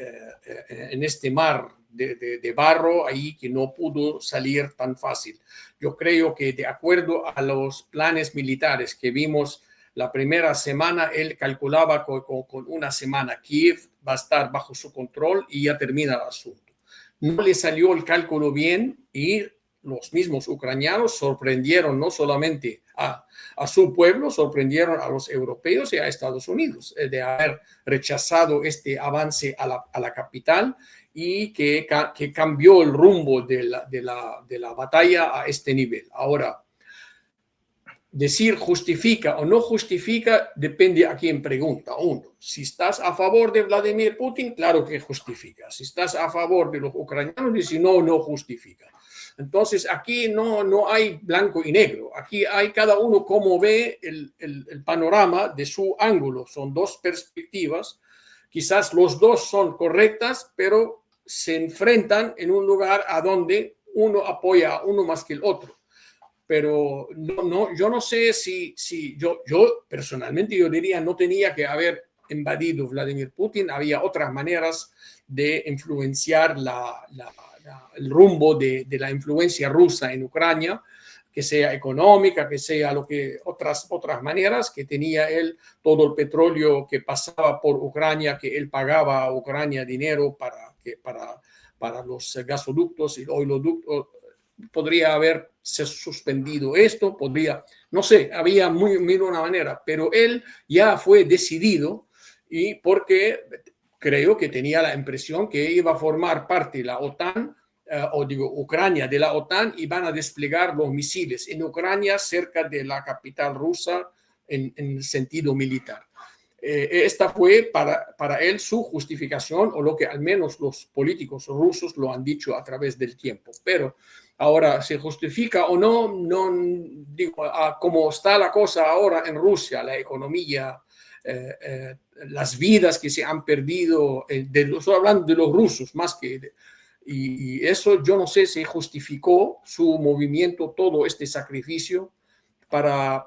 Speaker 2: mar de barro ahí que no pudo salir tan fácil. Yo creo que de acuerdo a los planes militares que vimos la primera semana, él calculaba con una semana Kiev va a estar bajo su control y ya termina el asunto. No le salió el cálculo bien y los mismos ucranianos sorprendieron no solamente a su pueblo, sorprendieron a los europeos y a Estados Unidos de haber rechazado este avance a la capital y que cambió el rumbo de la batalla a este nivel. Ahora, decir justifica o no justifica depende a quién pregunta uno. Si estás a favor de Vladimir Putin, claro que justifica. Si estás a favor de los ucranianos, dice no justifica. Entonces aquí no hay blanco y negro. Aquí hay cada uno como ve el panorama de su ángulo. Son dos perspectivas. Quizás los dos son correctas, pero se enfrentan en un lugar a donde uno apoya a uno más que el otro. Pero yo no sé si yo personalmente yo diría no tenía que haber invadido Vladimir Putin. Había otras maneras de influenciar el rumbo de la influencia rusa en Ucrania, que sea económica, que sea otras maneras, que tenía él todo el petróleo que pasaba por Ucrania, que él pagaba a Ucrania dinero para los gasoductos y oleoductos. Podría haberse suspendido esto, no sé, había mil una manera, pero él ya fue decidido y porque creo que tenía la impresión que iba a formar parte de la OTAN, Ucrania de la OTAN, y van a desplegar los misiles en Ucrania cerca de la capital rusa en sentido militar. esta fue para él su justificación, o lo que al menos los políticos rusos lo han dicho a través del tiempo. Pero ahora, ¿se justifica o no? No digo, como está la cosa ahora en Rusia, la economía, las vidas que se han perdido, estoy hablando de los rusos más que... Y eso yo no sé si justificó su movimiento, todo este sacrificio para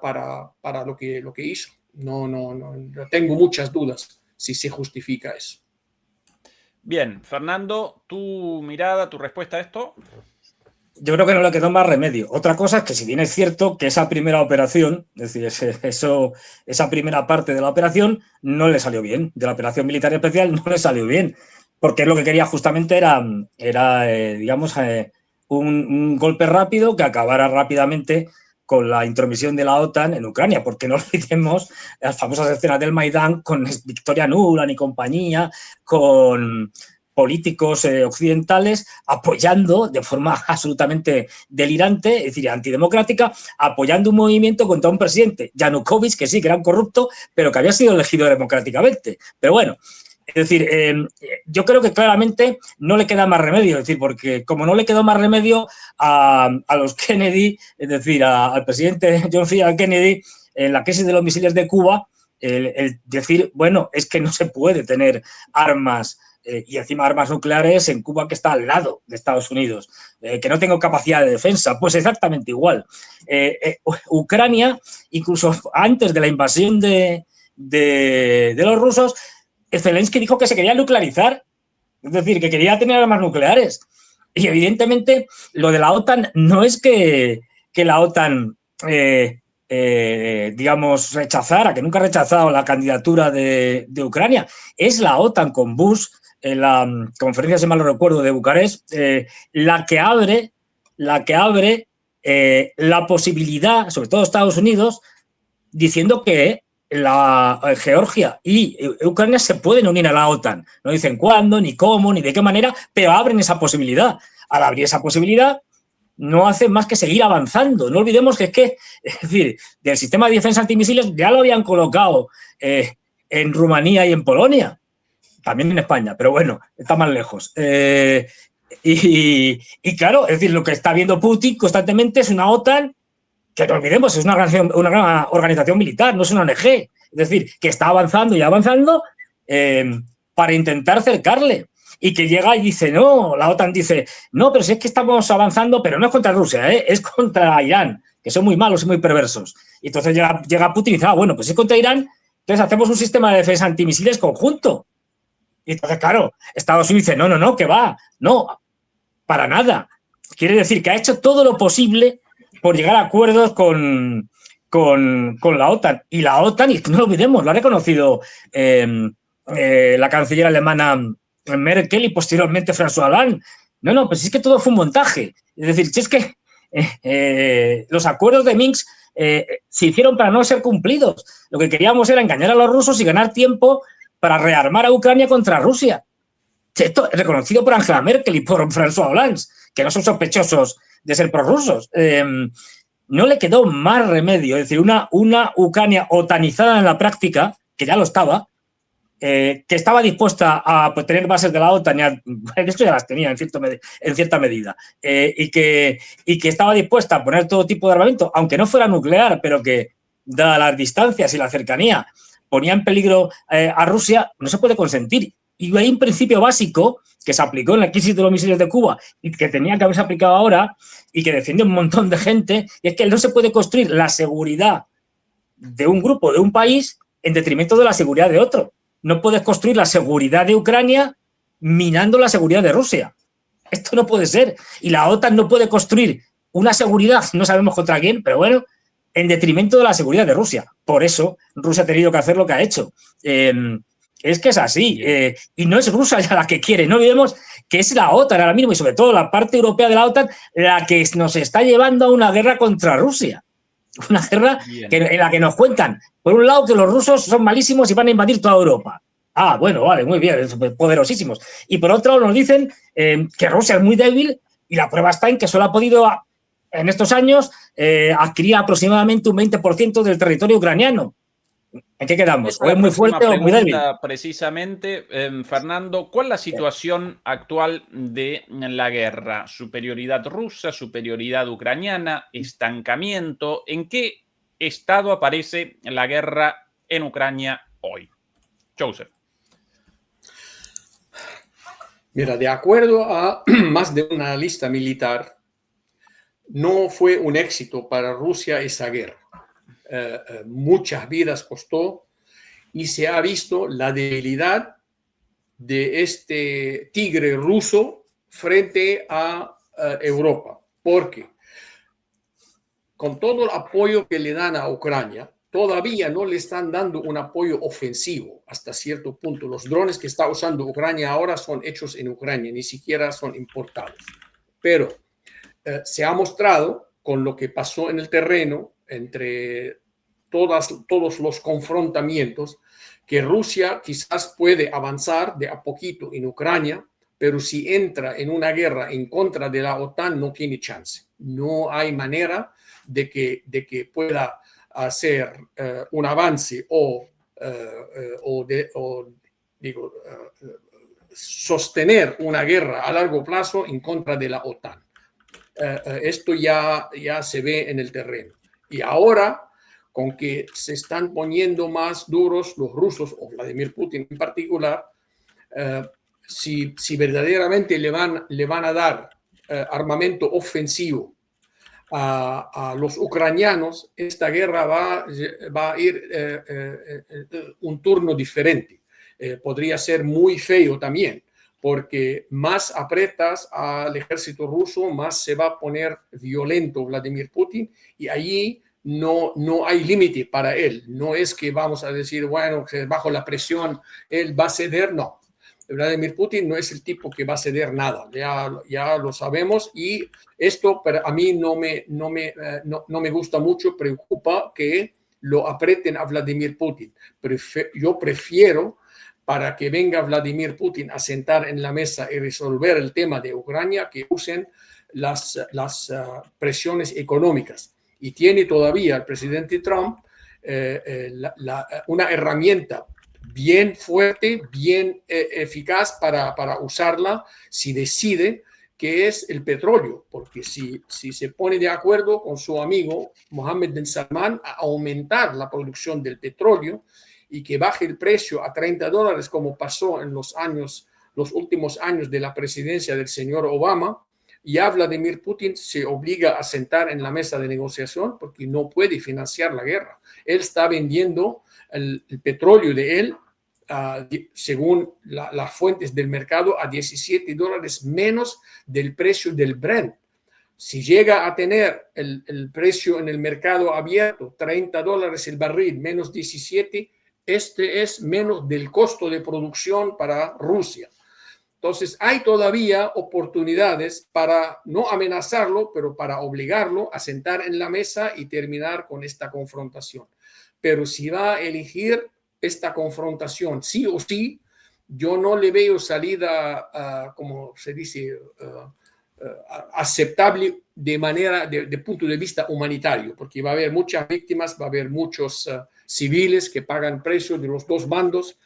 Speaker 2: lo que hizo. No, tengo muchas dudas si se justifica eso.
Speaker 1: Bien, Fernando, tu mirada, tu respuesta a esto.
Speaker 3: Yo creo que no le quedó más remedio. Otra cosa es que, si bien es cierto que esa primera operación, es decir, esa primera parte de la operación no le salió bien, de la operación militar especial no le salió bien, porque lo que quería justamente era digamos, un golpe rápido que acabara rápidamente con la intromisión de la OTAN en Ucrania, porque no olvidemos las famosas escenas del Maidán con Victoria Nuland y compañía, con políticos occidentales apoyando de forma absolutamente delirante, es decir, antidemocrática, apoyando un movimiento contra un presidente, Yanukovych, que sí, que era un corrupto, pero que había sido elegido democráticamente. Pero bueno, es decir, yo creo que claramente no le queda más remedio, es decir, porque como no le quedó más remedio a los Kennedy, es decir, al presidente John F. Kennedy, en la crisis de los misiles de Cuba, el decir, bueno, es que no se puede tener armas y encima armas nucleares en Cuba, que está al lado de Estados Unidos, que no tengo capacidad de defensa, pues exactamente igual. Ucrania, incluso antes de la invasión de los rusos, Zelensky dijo que se quería nuclearizar, es decir, que quería tener armas nucleares. Y evidentemente lo de la OTAN no es que la OTAN, digamos, rechazara, que nunca ha rechazado la candidatura de Ucrania. Es la OTAN con Bush, en la conferencia, si mal no recuerdo, de Bucarest, la que abre la posibilidad, sobre todo Estados Unidos, diciendo que Georgia y Ucrania se pueden unir a la OTAN. No dicen cuándo, ni cómo, ni de qué manera, pero abren esa posibilidad. Al abrir esa posibilidad, no hacen más que seguir avanzando. No olvidemos es decir, del sistema de defensa antimisiles ya lo habían colocado en Rumanía y en Polonia, también en España, pero bueno, está más lejos. Y claro, es decir, lo que está viendo Putin constantemente es una OTAN que no olvidemos, es una gran organización militar, no es una ONG. Es decir, que está avanzando y avanzando para intentar cercarle. Y que llega y dice, no, la OTAN dice, no, pero si es que estamos avanzando, pero no es contra Rusia, es contra Irán, que son muy malos y muy perversos. Y entonces llega Putin y dice, bueno, pues es contra Irán, entonces hacemos un sistema de defensa antimisiles conjunto. Y entonces, claro, Estados Unidos dice, no, que va, no, para nada. Quiere decir que ha hecho todo lo posible por llegar a acuerdos con la OTAN. Y la OTAN, y no lo olvidemos, lo ha reconocido la canciller alemana Merkel y posteriormente François Hollande. No, pues es que todo fue un montaje. Es decir, si es que los acuerdos de Minsk se hicieron para no ser cumplidos. Lo que queríamos era engañar a los rusos y ganar tiempo para rearmar a Ucrania contra Rusia. Esto es reconocido por Angela Merkel y por François Hollande, que no son sospechosos de ser prorrusos. No le quedó más remedio. Es decir, una Ucrania otanizada en la práctica, que ya lo estaba, que estaba dispuesta a tener bases de la OTAN, de hecho ya las tenía en cierta medida, y que estaba dispuesta a poner todo tipo de armamento, aunque no fuera nuclear, pero que, dadas las distancias y la cercanía, ponía en peligro a Rusia, no se puede consentir. Y hay un principio básico que se aplicó en la crisis de los misiles de Cuba y que tenía que haberse aplicado ahora y que defiende un montón de gente, y es que no se puede construir la seguridad de un grupo, de un país, en detrimento de la seguridad de otro. No puedes construir la seguridad de Ucrania minando la seguridad de Rusia. Esto no puede ser. Y la OTAN no puede construir una seguridad, no sabemos contra quién, pero bueno, en detrimento de la seguridad de Rusia. Por eso Rusia ha tenido que hacer lo que ha hecho. Es que es así. Y no es Rusia ya la que quiere. No olvidemos que es la OTAN ahora mismo, y sobre todo la parte europea de la OTAN, la que nos está llevando a una guerra contra Rusia. Una guerra en la que nos cuentan, por un lado, que los rusos son malísimos y van a invadir toda Europa. Bueno, vale, muy bien, poderosísimos. Y por otro lado nos dicen que Rusia es muy débil, y la prueba está en que solo ha podido, en estos años, adquirir aproximadamente un 20% del territorio ucraniano. ¿En qué quedamos?
Speaker 1: Esa
Speaker 3: ¿O
Speaker 1: es
Speaker 3: es
Speaker 1: la
Speaker 3: muy
Speaker 1: próxima
Speaker 3: fuerte o muy débil?
Speaker 1: pregunta, precisamente. Fernando, ¿cuál es la situación actual de la guerra? ¿Superioridad rusa, superioridad ucraniana, estancamiento? ¿En qué estado aparece la guerra en Ucrania hoy? Joseph.
Speaker 2: Mira, de acuerdo a más de una lista militar, no fue un éxito para Rusia esa guerra. Muchas vidas costó y se ha visto la debilidad de este tigre ruso frente a Europa, porque con todo el apoyo que le dan a Ucrania, todavía no le están dando un apoyo ofensivo hasta cierto punto. Los drones que está usando Ucrania ahora son hechos en Ucrania, ni siquiera son importados. Pero se ha mostrado con lo que pasó en el terreno entre todos los confrontamientos que Rusia quizás puede avanzar de a poquito en Ucrania, pero si entra en una guerra en contra de la OTAN no tiene chance. No hay manera de que pueda hacer un avance o sostener una guerra a largo plazo en contra de la OTAN. Esto ya se ve en el terreno. Y ahora, con que se están poniendo más duros los rusos, o Vladimir Putin en particular, si verdaderamente le van a dar armamento ofensivo a los ucranianos, esta guerra va a ir un turno diferente. Podría ser muy feo también, porque más apretas al ejército ruso, más se va a poner violento Vladimir Putin, y allí no hay límite para él. No es que vamos a decir, bueno, que bajo la presión él va a ceder, no. Vladimir Putin no es el tipo que va a ceder nada, ya lo sabemos, y esto a mí no me gusta mucho, preocupa que lo aprieten a Vladimir Putin. Yo prefiero, para que venga Vladimir Putin a sentar en la mesa y resolver el tema de Ucrania, que usen las presiones económicas. Y tiene todavía el presidente Trump una herramienta bien fuerte, bien eficaz para usarla si decide, que es el petróleo, porque si se pone de acuerdo con su amigo Mohammed bin Salman a aumentar la producción del petróleo y que baje el precio a $30, como pasó en los últimos años de la presidencia del señor Obama, ya Vladimir Putin se obliga a sentar en la mesa de negociación porque no puede financiar la guerra. Él está vendiendo el petróleo de él, según las fuentes del mercado, a $17 menos del precio del Brent. Si llega a tener el precio en el mercado abierto, $30 el barril, menos 17, este es menos del costo de producción para Rusia. Entonces, hay todavía oportunidades para no amenazarlo, pero para obligarlo a sentar en la mesa y terminar con esta confrontación. Pero si va a elegir esta confrontación sí o sí, yo no le veo salida, como se dice, aceptable de punto de vista humanitario, porque va a haber muchas víctimas, va a haber muchos civiles que pagan precio de los dos bandos,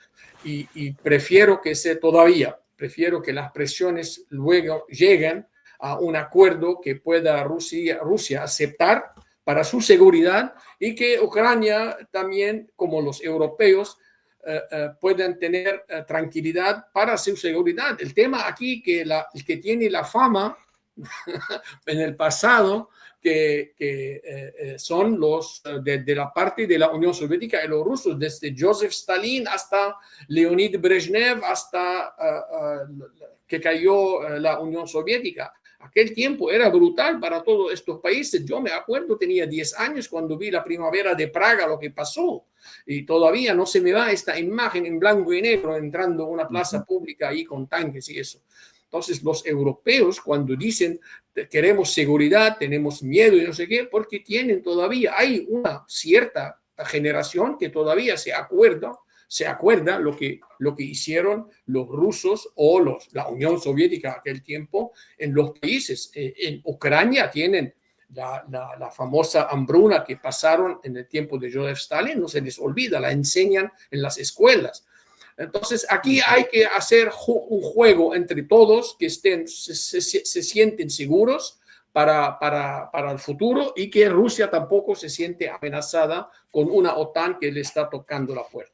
Speaker 2: y prefiero que las presiones luego lleguen a un acuerdo que pueda Rusia aceptar para su seguridad, y que Ucrania también, como los europeos, puedan tener tranquilidad para su seguridad. El tema aquí el que tiene la fama en el pasado, que son los de la parte de la Unión Soviética y los rusos, desde Joseph Stalin hasta Leonid Brezhnev, hasta que cayó la Unión Soviética. Aquel tiempo era brutal para todos estos países. Yo me acuerdo, tenía 10 años cuando vi la primavera de Praga, lo que pasó. Y todavía no se me va esta imagen en blanco y negro entrando a una plaza pública ahí con tanques y eso. Entonces, los europeos, cuando dicen queremos seguridad, tenemos miedo y no sé qué, porque hay una cierta generación que todavía se acuerda lo que hicieron los rusos o la Unión Soviética a aquel tiempo en los países. En Ucrania tienen la famosa hambruna que pasaron en el tiempo de Joseph Stalin, no se les olvida, la enseñan en las escuelas. Entonces, aquí hay que hacer un juego entre todos que se sienten seguros para el futuro y que Rusia tampoco se siente amenazada con una OTAN que le está tocando la puerta.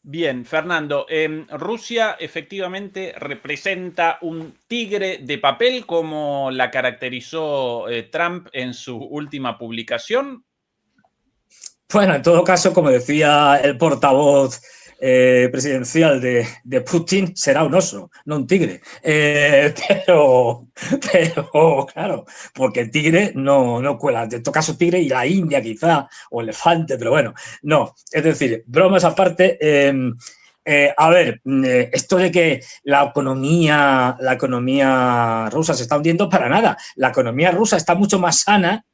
Speaker 1: Bien, Fernando, Rusia efectivamente representa un tigre de papel, como la caracterizó Trump en su última publicación.
Speaker 3: Bueno, en todo caso, como decía el portavoz presidencial de Putin, será un oso, no un tigre. Pero claro, porque el tigre no cuela. En todo caso, tigre y la India quizá, o elefante, pero bueno, no. Es decir, bromas aparte, a ver, esto de que la economía rusa se está hundiendo, para nada. La economía rusa está mucho más sana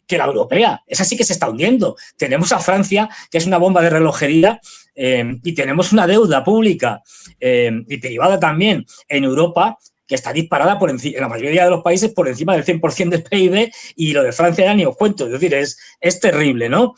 Speaker 3: que la europea. Esa sí que se está hundiendo. Tenemos a Francia, que es una bomba de relojería, y tenemos una deuda pública y privada también en Europa que está disparada en la mayoría de los países por encima del 100% del PIB, y lo de Francia ya ni os cuento. Es decir, es terrible, ¿no?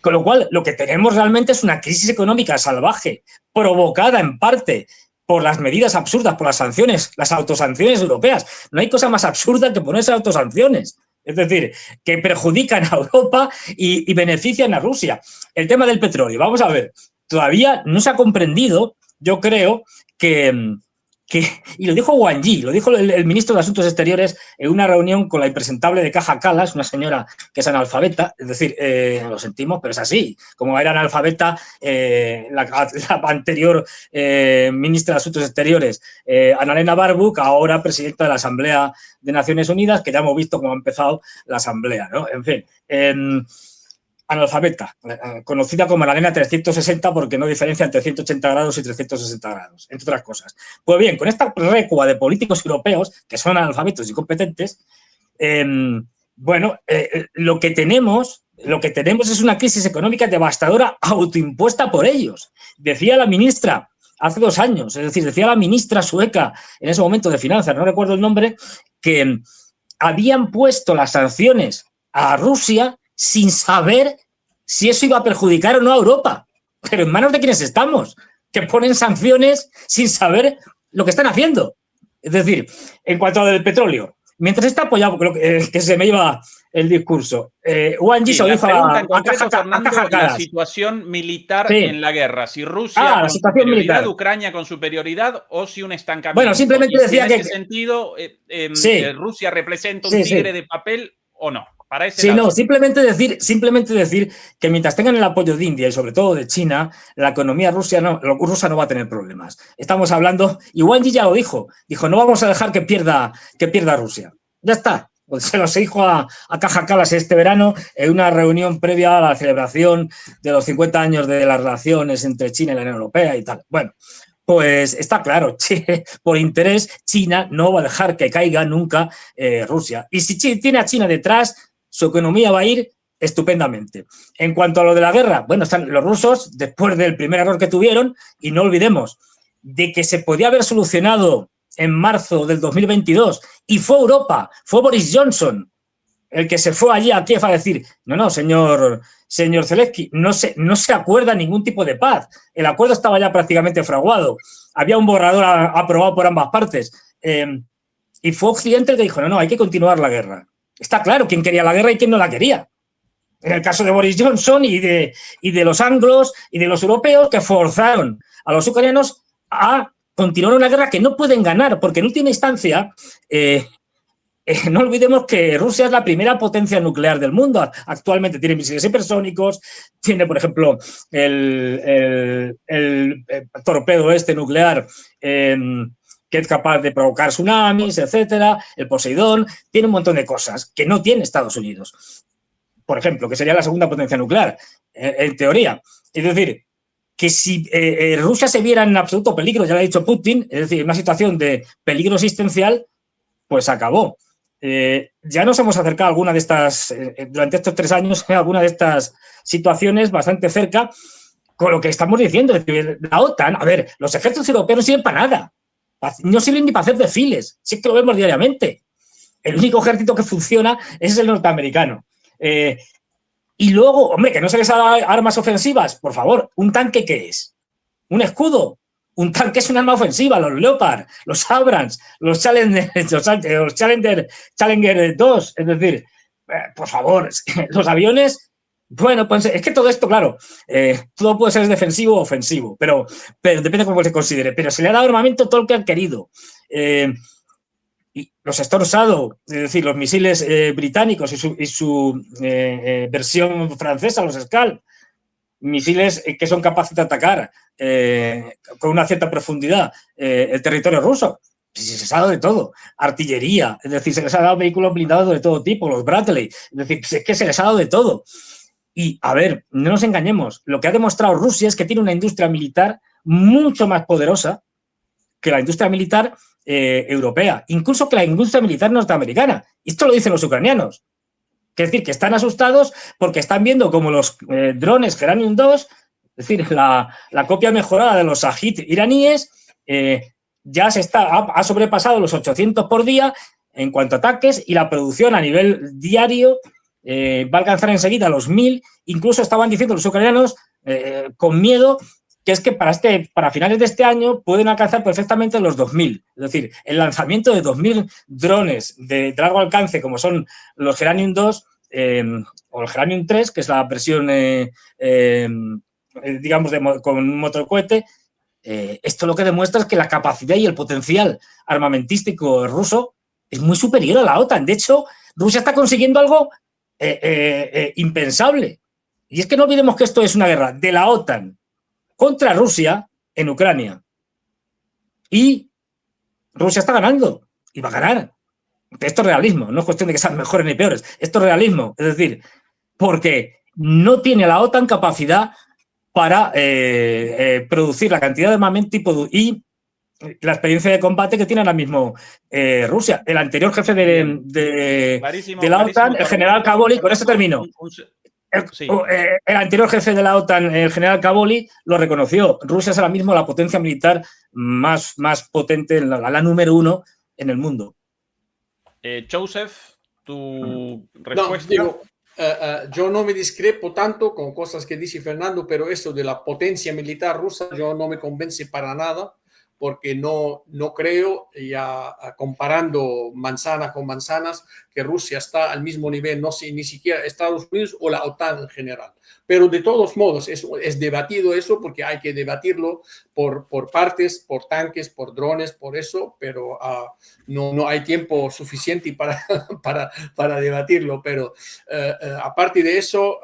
Speaker 3: Con lo cual, lo que tenemos realmente es una crisis económica salvaje, provocada en parte por las medidas absurdas, por las sanciones, las autosanciones europeas. No hay cosa más absurda que ponerse autosanciones. Es decir, que perjudican a Europa y benefician a Rusia. El tema del petróleo, vamos a ver, todavía no se ha comprendido, yo creo, y lo dijo Wang Yi, lo dijo el ministro de Asuntos Exteriores en una reunión con la impresentable de Kaja Kallas, una señora que es analfabeta, es decir, lo sentimos, pero es así. Como era analfabeta la anterior ministra de Asuntos Exteriores, Annalena Baerbock, ahora presidenta de la Asamblea de Naciones Unidas, que ya hemos visto cómo ha empezado la Asamblea, ¿no? En fin, analfabeta, conocida como la nena 360 porque no diferencia entre 180 grados y 360 grados, entre otras cosas. Pues bien, con esta recua de políticos europeos, que son analfabetos y competentes, lo que tenemos es una crisis económica devastadora autoimpuesta por ellos. Decía la ministra hace 2 años, es decir, decía la ministra sueca en ese momento de finanzas, no recuerdo el nombre, que habían puesto las sanciones a Rusia sin saber si eso iba a perjudicar o no a Europa. Pero ¿en manos de quiénes estamos? Que ponen sanciones sin saber lo que están haciendo. Es decir, en cuanto a lo del petróleo, mientras está apoyado, que se me iba el discurso, Wang Yi se lo dijo
Speaker 1: a Caja la situación militar en la guerra. Si Rusia con superioridad, Ucrania con superioridad, o si un estancamiento.
Speaker 3: Bueno, simplemente decía
Speaker 1: en ese sentido, Rusia representa un tigre de papel o no. Para ese lado.
Speaker 3: No, simplemente decir que mientras tengan el apoyo de India y sobre todo de China, la economía rusa no va a tener problemas. Estamos hablando, y Wang Yi ya lo dijo, no vamos a dejar que pierda Rusia. Ya está. Se lo dijo a Kaja Kallas este verano en una reunión previa a la celebración de los 50 años de las relaciones entre China y la Unión Europea y tal. Bueno, pues está claro, por interés, China no va a dejar que caiga nunca Rusia. Y si tiene a China detrás, su economía va a ir estupendamente. En cuanto a lo de la guerra, bueno, están los rusos, después del primer error que tuvieron, y no olvidemos de que se podía haber solucionado en marzo del 2022, y fue Europa, fue Boris Johnson el que se fue allí a Kiev a decir, no, señor Zelensky, no se acuerda ningún tipo de paz. El acuerdo estaba ya prácticamente fraguado. Había un borrador aprobado por ambas partes. Y fue Occidente el que dijo, no, hay que continuar la guerra. Está claro quién quería la guerra y quién no la quería. En el caso de Boris Johnson y de los anglos y de los europeos, que forzaron a los ucranianos a continuar una guerra que no pueden ganar, porque en última instancia no olvidemos que Rusia es la primera potencia nuclear del mundo. Actualmente tiene misiles hipersónicos, tiene, por ejemplo, el torpedo nuclear que es capaz de provocar tsunamis, etcétera, el Poseidón, tiene un montón de cosas que no tiene Estados Unidos. Por ejemplo, que sería la segunda potencia nuclear, en teoría. Es decir, que si Rusia se viera en absoluto peligro, ya lo ha dicho Putin, es decir, en una situación de peligro existencial, pues acabó. Ya nos hemos acercado a alguna de estas, durante estos 3 años, a alguna de estas situaciones bastante cerca, con lo que estamos diciendo. Es decir, la OTAN, a ver, los ejércitos europeos no sirven para nada. No sirven ni para hacer desfiles, si es que lo vemos diariamente. El único ejército que funciona es el norteamericano. Y luego, hombre, que no se les haga armas ofensivas, por favor. ¿Un tanque qué es? ¿Un escudo? Un tanque es un arma ofensiva, los Leopard, los Abrams, los Challenger 2, es decir, por favor, los aviones, bueno, pues es que todo esto, claro, todo puede ser defensivo o ofensivo, pero depende de cómo se considere, pero se le ha dado armamento todo lo que han querido. Y los Storm Shadow, es decir, los misiles británicos y su versión francesa, los Scalp, misiles que son capaces de atacar con una cierta profundidad el territorio ruso. Se les ha dado de todo. Artillería, es decir, se les ha dado vehículos blindados de todo tipo, los Bradley, es decir, es que se les ha dado de todo. Y, a ver, no nos engañemos, lo que ha demostrado Rusia es que tiene una industria militar mucho más poderosa que la industria militar europea, incluso que la industria militar norteamericana. Y esto lo dicen los ucranianos. Es decir, que están asustados porque están viendo como los drones Geranium 2, es decir, la copia mejorada de los Shahid iraníes, ya ha sobrepasado los 800 por día en cuanto a ataques y la producción a nivel diario va a alcanzar enseguida los 1000. Incluso estaban diciendo los ucranianos con miedo que es que para finales de este año pueden alcanzar perfectamente los 2000. Es decir, el lanzamiento de 2000 drones de largo alcance, como son los Geranium 2 o el Geranium 3, que es la versión, digamos, con un motorcohete. Esto lo que demuestra es que la capacidad y el potencial armamentístico ruso es muy superior a la OTAN. De hecho, Rusia está consiguiendo algo impensable. Y es que no olvidemos que esto es una guerra de la OTAN contra Rusia en Ucrania. Y Rusia está ganando y va a ganar. Esto es realismo, no es cuestión de que sean mejores ni peores. Esto es realismo, es decir, porque no tiene la OTAN capacidad para producir la cantidad de armamento y la experiencia de combate que tiene ahora mismo Rusia. El anterior jefe de la OTAN, el general Kaboli, con esto termino.
Speaker 1: Sí.
Speaker 3: El anterior jefe de la OTAN, el general Kaboli, lo reconoció. Rusia es ahora mismo la potencia militar más potente, la número 1 en el mundo.
Speaker 1: Joseph, tu respuesta.
Speaker 2: No, digo, yo no me discrepo tanto con cosas que dice Fernando, pero eso de la potencia militar rusa yo no me convence para nada, porque no creo, ya comparando manzana con manzanas, que Rusia está al mismo nivel, no sé, ni siquiera Estados Unidos o la OTAN en general. Pero de todos modos, es debatido eso, porque hay que debatirlo por partes, por tanques, por drones, por eso, pero no hay tiempo suficiente para debatirlo. Pero aparte de eso,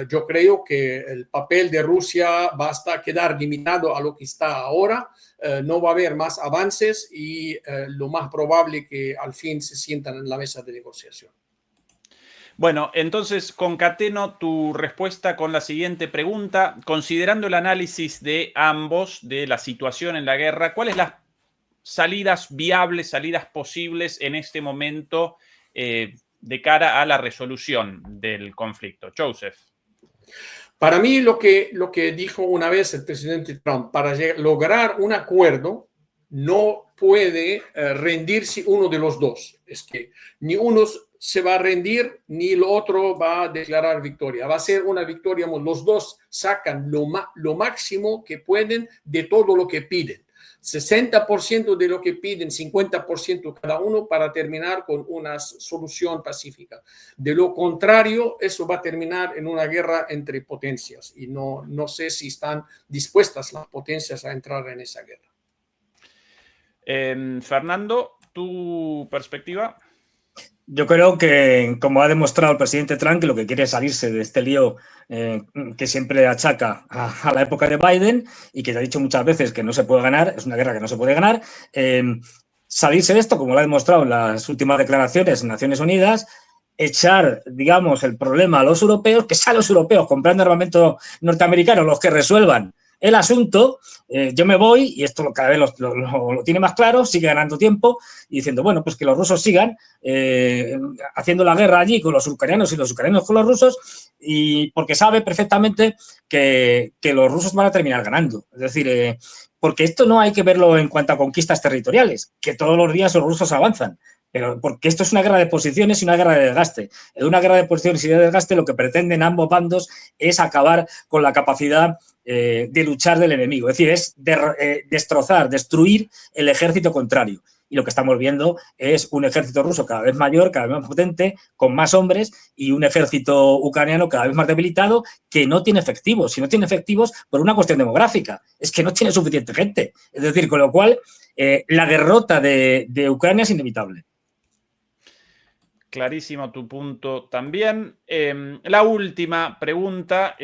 Speaker 2: yo creo que el papel de Rusia va a quedar limitado a lo que está ahora. No va a haber más avances y lo más probable que al fin se sientan en la mesa de negociación.
Speaker 1: Bueno, entonces concateno tu respuesta con la siguiente pregunta. Considerando el análisis de ambos, de la situación en la guerra, ¿cuáles las salidas viables, salidas posibles en este momento de cara a la resolución del conflicto? Joseph.
Speaker 2: Para mí, lo que dijo una vez el presidente Trump, para lograr un acuerdo, no puede rendirse uno de los dos. Es que ni uno se va a rendir, ni el otro va a declarar victoria. Va a ser una victoria, los dos sacan lo máximo que pueden de todo lo que piden. 60% de lo que piden, 50% cada uno para terminar con una solución pacífica. De lo contrario, eso va a terminar en una guerra entre potencias y no sé si están dispuestas las potencias a entrar en esa guerra.
Speaker 1: Fernando, ¿tu perspectiva?
Speaker 3: Yo creo que, como ha demostrado el presidente Trump, que lo que quiere es salirse de este lío que siempre achaca a la época de Biden y que te ha dicho muchas veces que no se puede ganar, es una guerra que no se puede ganar, salirse de esto, como lo ha demostrado en las últimas declaraciones en Naciones Unidas, echar, digamos, el problema a los europeos, que sean los europeos comprando armamento norteamericano los que resuelvan el asunto. Yo me voy, y esto cada vez lo tiene más claro, sigue ganando tiempo y diciendo, bueno, pues que los rusos sigan haciendo la guerra allí con los ucranianos y los ucranianos con los rusos, y porque sabe perfectamente que los rusos van a terminar ganando. Es decir, porque esto no hay que verlo en cuanto a conquistas territoriales, que todos los días los rusos avanzan, Pero porque esto es una guerra de posiciones y una guerra de desgaste. En una guerra de posiciones y de desgaste lo que pretenden ambos bandos es acabar con la capacidad de luchar del enemigo. Es decir, es destrozar, destruir el ejército contrario. Y lo que estamos viendo es un ejército ruso cada vez mayor, cada vez más potente, con más hombres, y un ejército ucraniano cada vez más debilitado, que no tiene efectivos. Si no tiene efectivos, por una cuestión demográfica. Es que no tiene suficiente gente. Es decir, con lo cual, la derrota de Ucrania es inevitable.
Speaker 1: Clarísimo tu punto también. La última pregunta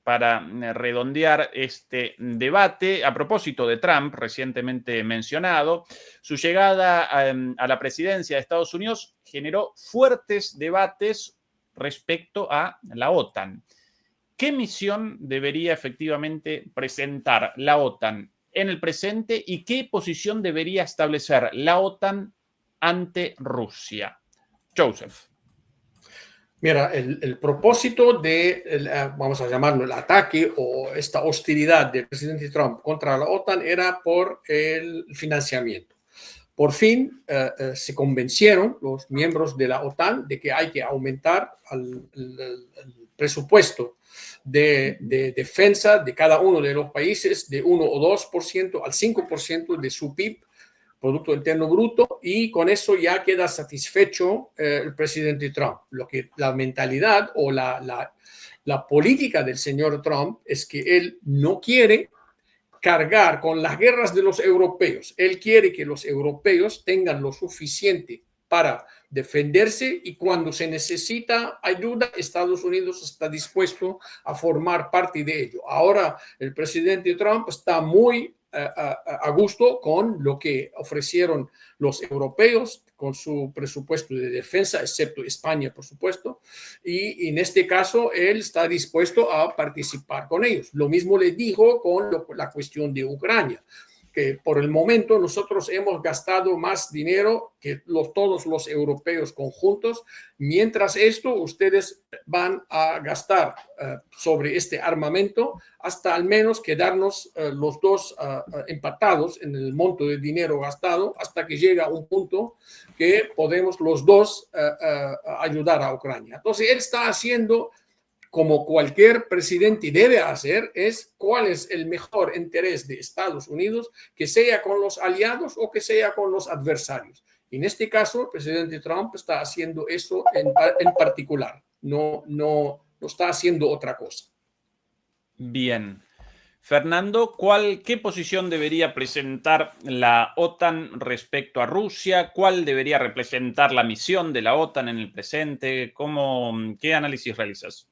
Speaker 1: para redondear este debate, a propósito de Trump, recientemente mencionado, su llegada a la presidencia de Estados Unidos generó fuertes debates respecto a la OTAN. ¿Qué misión debería efectivamente presentar la OTAN en el presente y qué posición debería establecer la OTAN ante Rusia? Joseph.
Speaker 2: Mira, el propósito vamos a llamarlo el ataque o esta hostilidad del presidente Trump contra la OTAN era por el financiamiento. Por fin se convencieron los miembros de la OTAN de que hay que aumentar el presupuesto de defensa de cada uno de los países de 1 o 2% al 5% de su PIB, Producto Interno Bruto, y con eso ya queda satisfecho el presidente Trump. La mentalidad o la política del señor Trump es que él no quiere cargar con las guerras de los europeos. Él quiere que los europeos tengan lo suficiente para defenderse y cuando se necesita ayuda, Estados Unidos está dispuesto a formar parte de ello. Ahora el presidente Trump está muy a gusto con lo que ofrecieron los europeos con su presupuesto de defensa, excepto España, por supuesto, y en este caso él está dispuesto a participar con ellos. Lo mismo le dijo con la cuestión de Ucrania, que por el momento nosotros hemos gastado más dinero que todos los europeos conjuntos. Mientras esto, ustedes van a gastar sobre este armamento hasta al menos quedarnos los dos empatados en el monto de dinero gastado hasta que llega un punto que podemos los dos ayudar a Ucrania. Entonces, él está haciendo como cualquier presidente debe hacer, es cuál es el mejor interés de Estados Unidos, que sea con los aliados o que sea con los adversarios. En este caso, el presidente Trump está haciendo eso en particular, no está haciendo otra cosa.
Speaker 1: Bien. Fernando, ¿qué posición debería presentar la OTAN respecto a Rusia? ¿Cuál debería representar la misión de la OTAN en el presente? ¿Qué análisis realizas?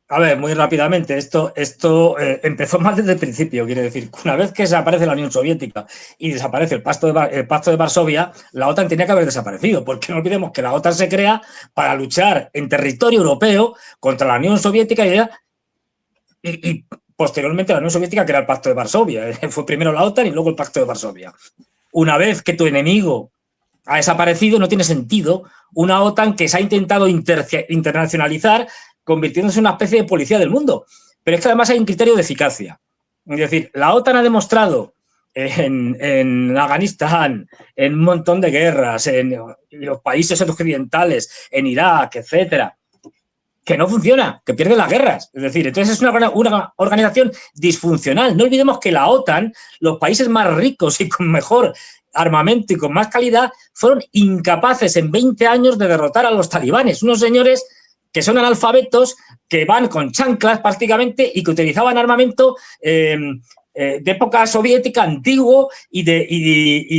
Speaker 3: A ver, muy rápidamente, esto empezó mal desde el principio, quiere decir, una vez que desaparece la Unión Soviética y desaparece el Pacto de Varsovia, la OTAN tenía que haber desaparecido, porque no olvidemos que la OTAN se crea para luchar en territorio europeo contra la Unión Soviética y posteriormente la Unión Soviética, que era el Pacto de Varsovia. Fue primero la OTAN y luego el Pacto de Varsovia. Una vez que tu enemigo ha desaparecido, no tiene sentido una OTAN que se ha intentado internacionalizar convirtiéndose en una especie de policía del mundo. Pero es que además hay un criterio de eficacia. Es decir, la OTAN ha demostrado en Afganistán, en un montón de guerras, en los países occidentales, en Irak, etcétera, que no funciona, que pierde las guerras. Es decir, entonces es una organización disfuncional. No olvidemos que la OTAN, los países más ricos y con mejor armamento y con más calidad, fueron incapaces en 20 años de derrotar a los talibanes, unos señores que son analfabetos, que van con chanclas prácticamente y que utilizaban armamento de época soviética antiguo y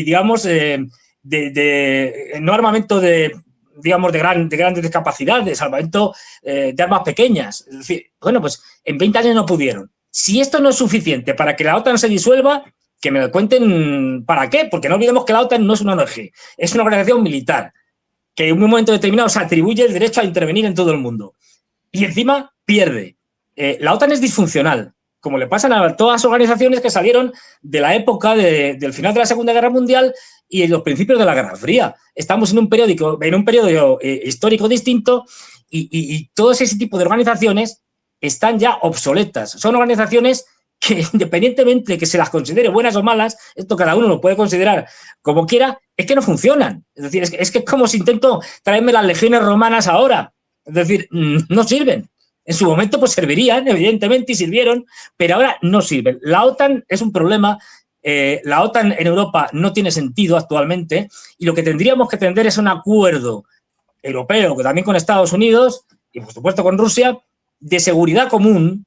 Speaker 3: digamos, no armamento de grandes capacidades, armamento de armas pequeñas. Es decir, bueno, pues en 20 años no pudieron. Si esto no es suficiente para que la OTAN se disuelva, que me cuenten para qué, porque no olvidemos que la OTAN no es una ONG, es una organización militar que en un momento determinado se atribuye el derecho a intervenir en todo el mundo. Y encima pierde. La OTAN es disfuncional, como le pasan a todas las organizaciones que salieron de la época del final de la Segunda Guerra Mundial y en los principios de la Guerra Fría. Estamos en un periodo histórico distinto y todo ese tipo de organizaciones están ya obsoletas. Son organizaciones que, independientemente de que se las considere buenas o malas, esto cada uno lo puede considerar como quiera, es que no funcionan. Es decir, es que es como si intento traerme las legiones romanas ahora. Es decir, no sirven. En su momento pues servirían, evidentemente, y sirvieron, pero ahora no sirven. La OTAN es un problema. La OTAN en Europa no tiene sentido actualmente y lo que tendríamos que tender es un acuerdo europeo, que también con Estados Unidos y por supuesto con Rusia, de seguridad común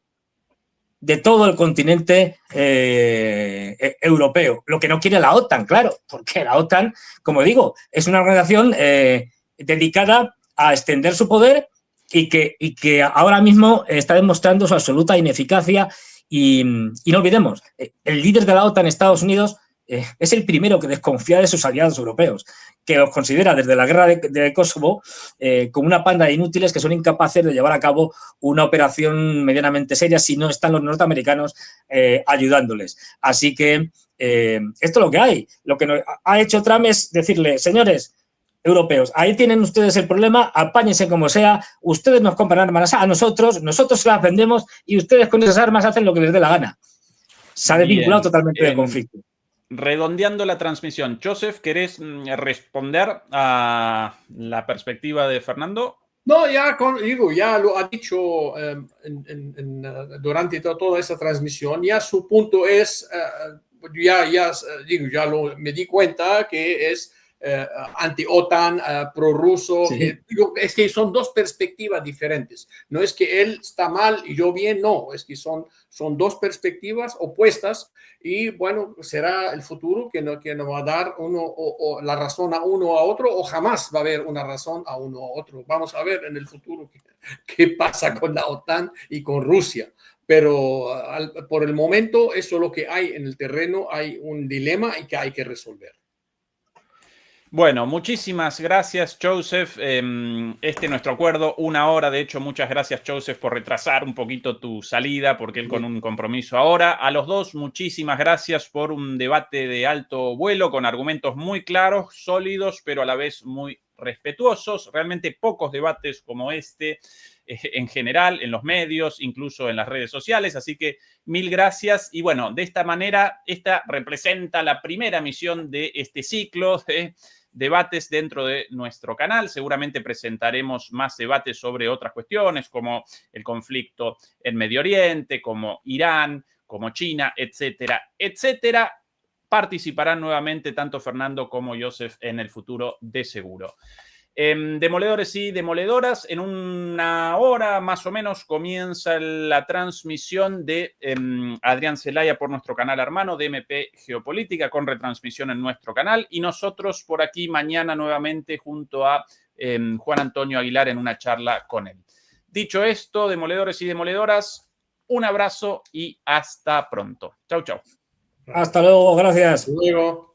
Speaker 3: de todo el continente europeo. Lo que no quiere la OTAN, claro, porque la OTAN, como digo, es una organización dedicada a extender su poder y que ahora mismo está demostrando su absoluta ineficacia. Y no olvidemos, el líder de la OTAN, Estados Unidos, es el primero que desconfía de sus aliados europeos, que los considera desde la guerra de Kosovo como una panda de inútiles que son incapaces de llevar a cabo una operación medianamente seria si no están los norteamericanos ayudándoles. Así que esto es lo que hay. Lo que ha hecho Trump es decirle, señores europeos, ahí tienen ustedes el problema, apáñense como sea, ustedes nos compran armas a nosotros se las vendemos y ustedes con esas armas hacen lo que les dé la gana. Se ha desvinculado totalmente del conflicto.
Speaker 1: Redondeando la transmisión, Joseph, ¿querés responder a la perspectiva de Fernando?
Speaker 2: No, ya lo ha dicho durante toda esa transmisión, ya su punto es, me di cuenta que es anti-OTAN, pro-ruso,
Speaker 3: Sí.
Speaker 2: Es que son dos perspectivas diferentes. No es que él está mal y yo bien, no, es que son dos perspectivas opuestas y bueno, será el futuro que nos va a dar uno o la razón a uno o a otro o jamás va a haber una razón a uno o a otro. Vamos a ver en el futuro qué pasa con la OTAN y con Rusia. Pero por el momento eso es lo que hay en el terreno, hay un dilema y que hay que resolver.
Speaker 1: Bueno, muchísimas gracias, Joseph. Este es nuestro acuerdo, 1 hora. De hecho, muchas gracias, Joseph, por retrasar un poquito tu salida, porque él con un compromiso ahora. A los dos, muchísimas gracias por un debate de alto vuelo, con argumentos muy claros, sólidos, pero a la vez muy respetuosos. Realmente pocos debates como este en general, en los medios, incluso en las redes sociales. Así que mil gracias. Y bueno, de esta manera, esta representa la primera emisión de este ciclo de debates dentro de nuestro canal. Seguramente presentaremos más debates sobre otras cuestiones como el conflicto en Medio Oriente, como Irán, como China, etcétera, etcétera. Participarán nuevamente tanto Fernando como Joseph en el futuro de seguro. Demoledores y demoledoras, en 1 hora más o menos comienza la transmisión de Adrián Celaya por nuestro canal hermano de MP Geopolítica, con retransmisión en nuestro canal, y nosotros por aquí mañana nuevamente junto a Juan Antonio Aguilar en una charla con él. Dicho esto, demoledores y demoledoras, un abrazo y hasta pronto. Chau, chau.
Speaker 3: Hasta luego, gracias.
Speaker 2: Hasta luego.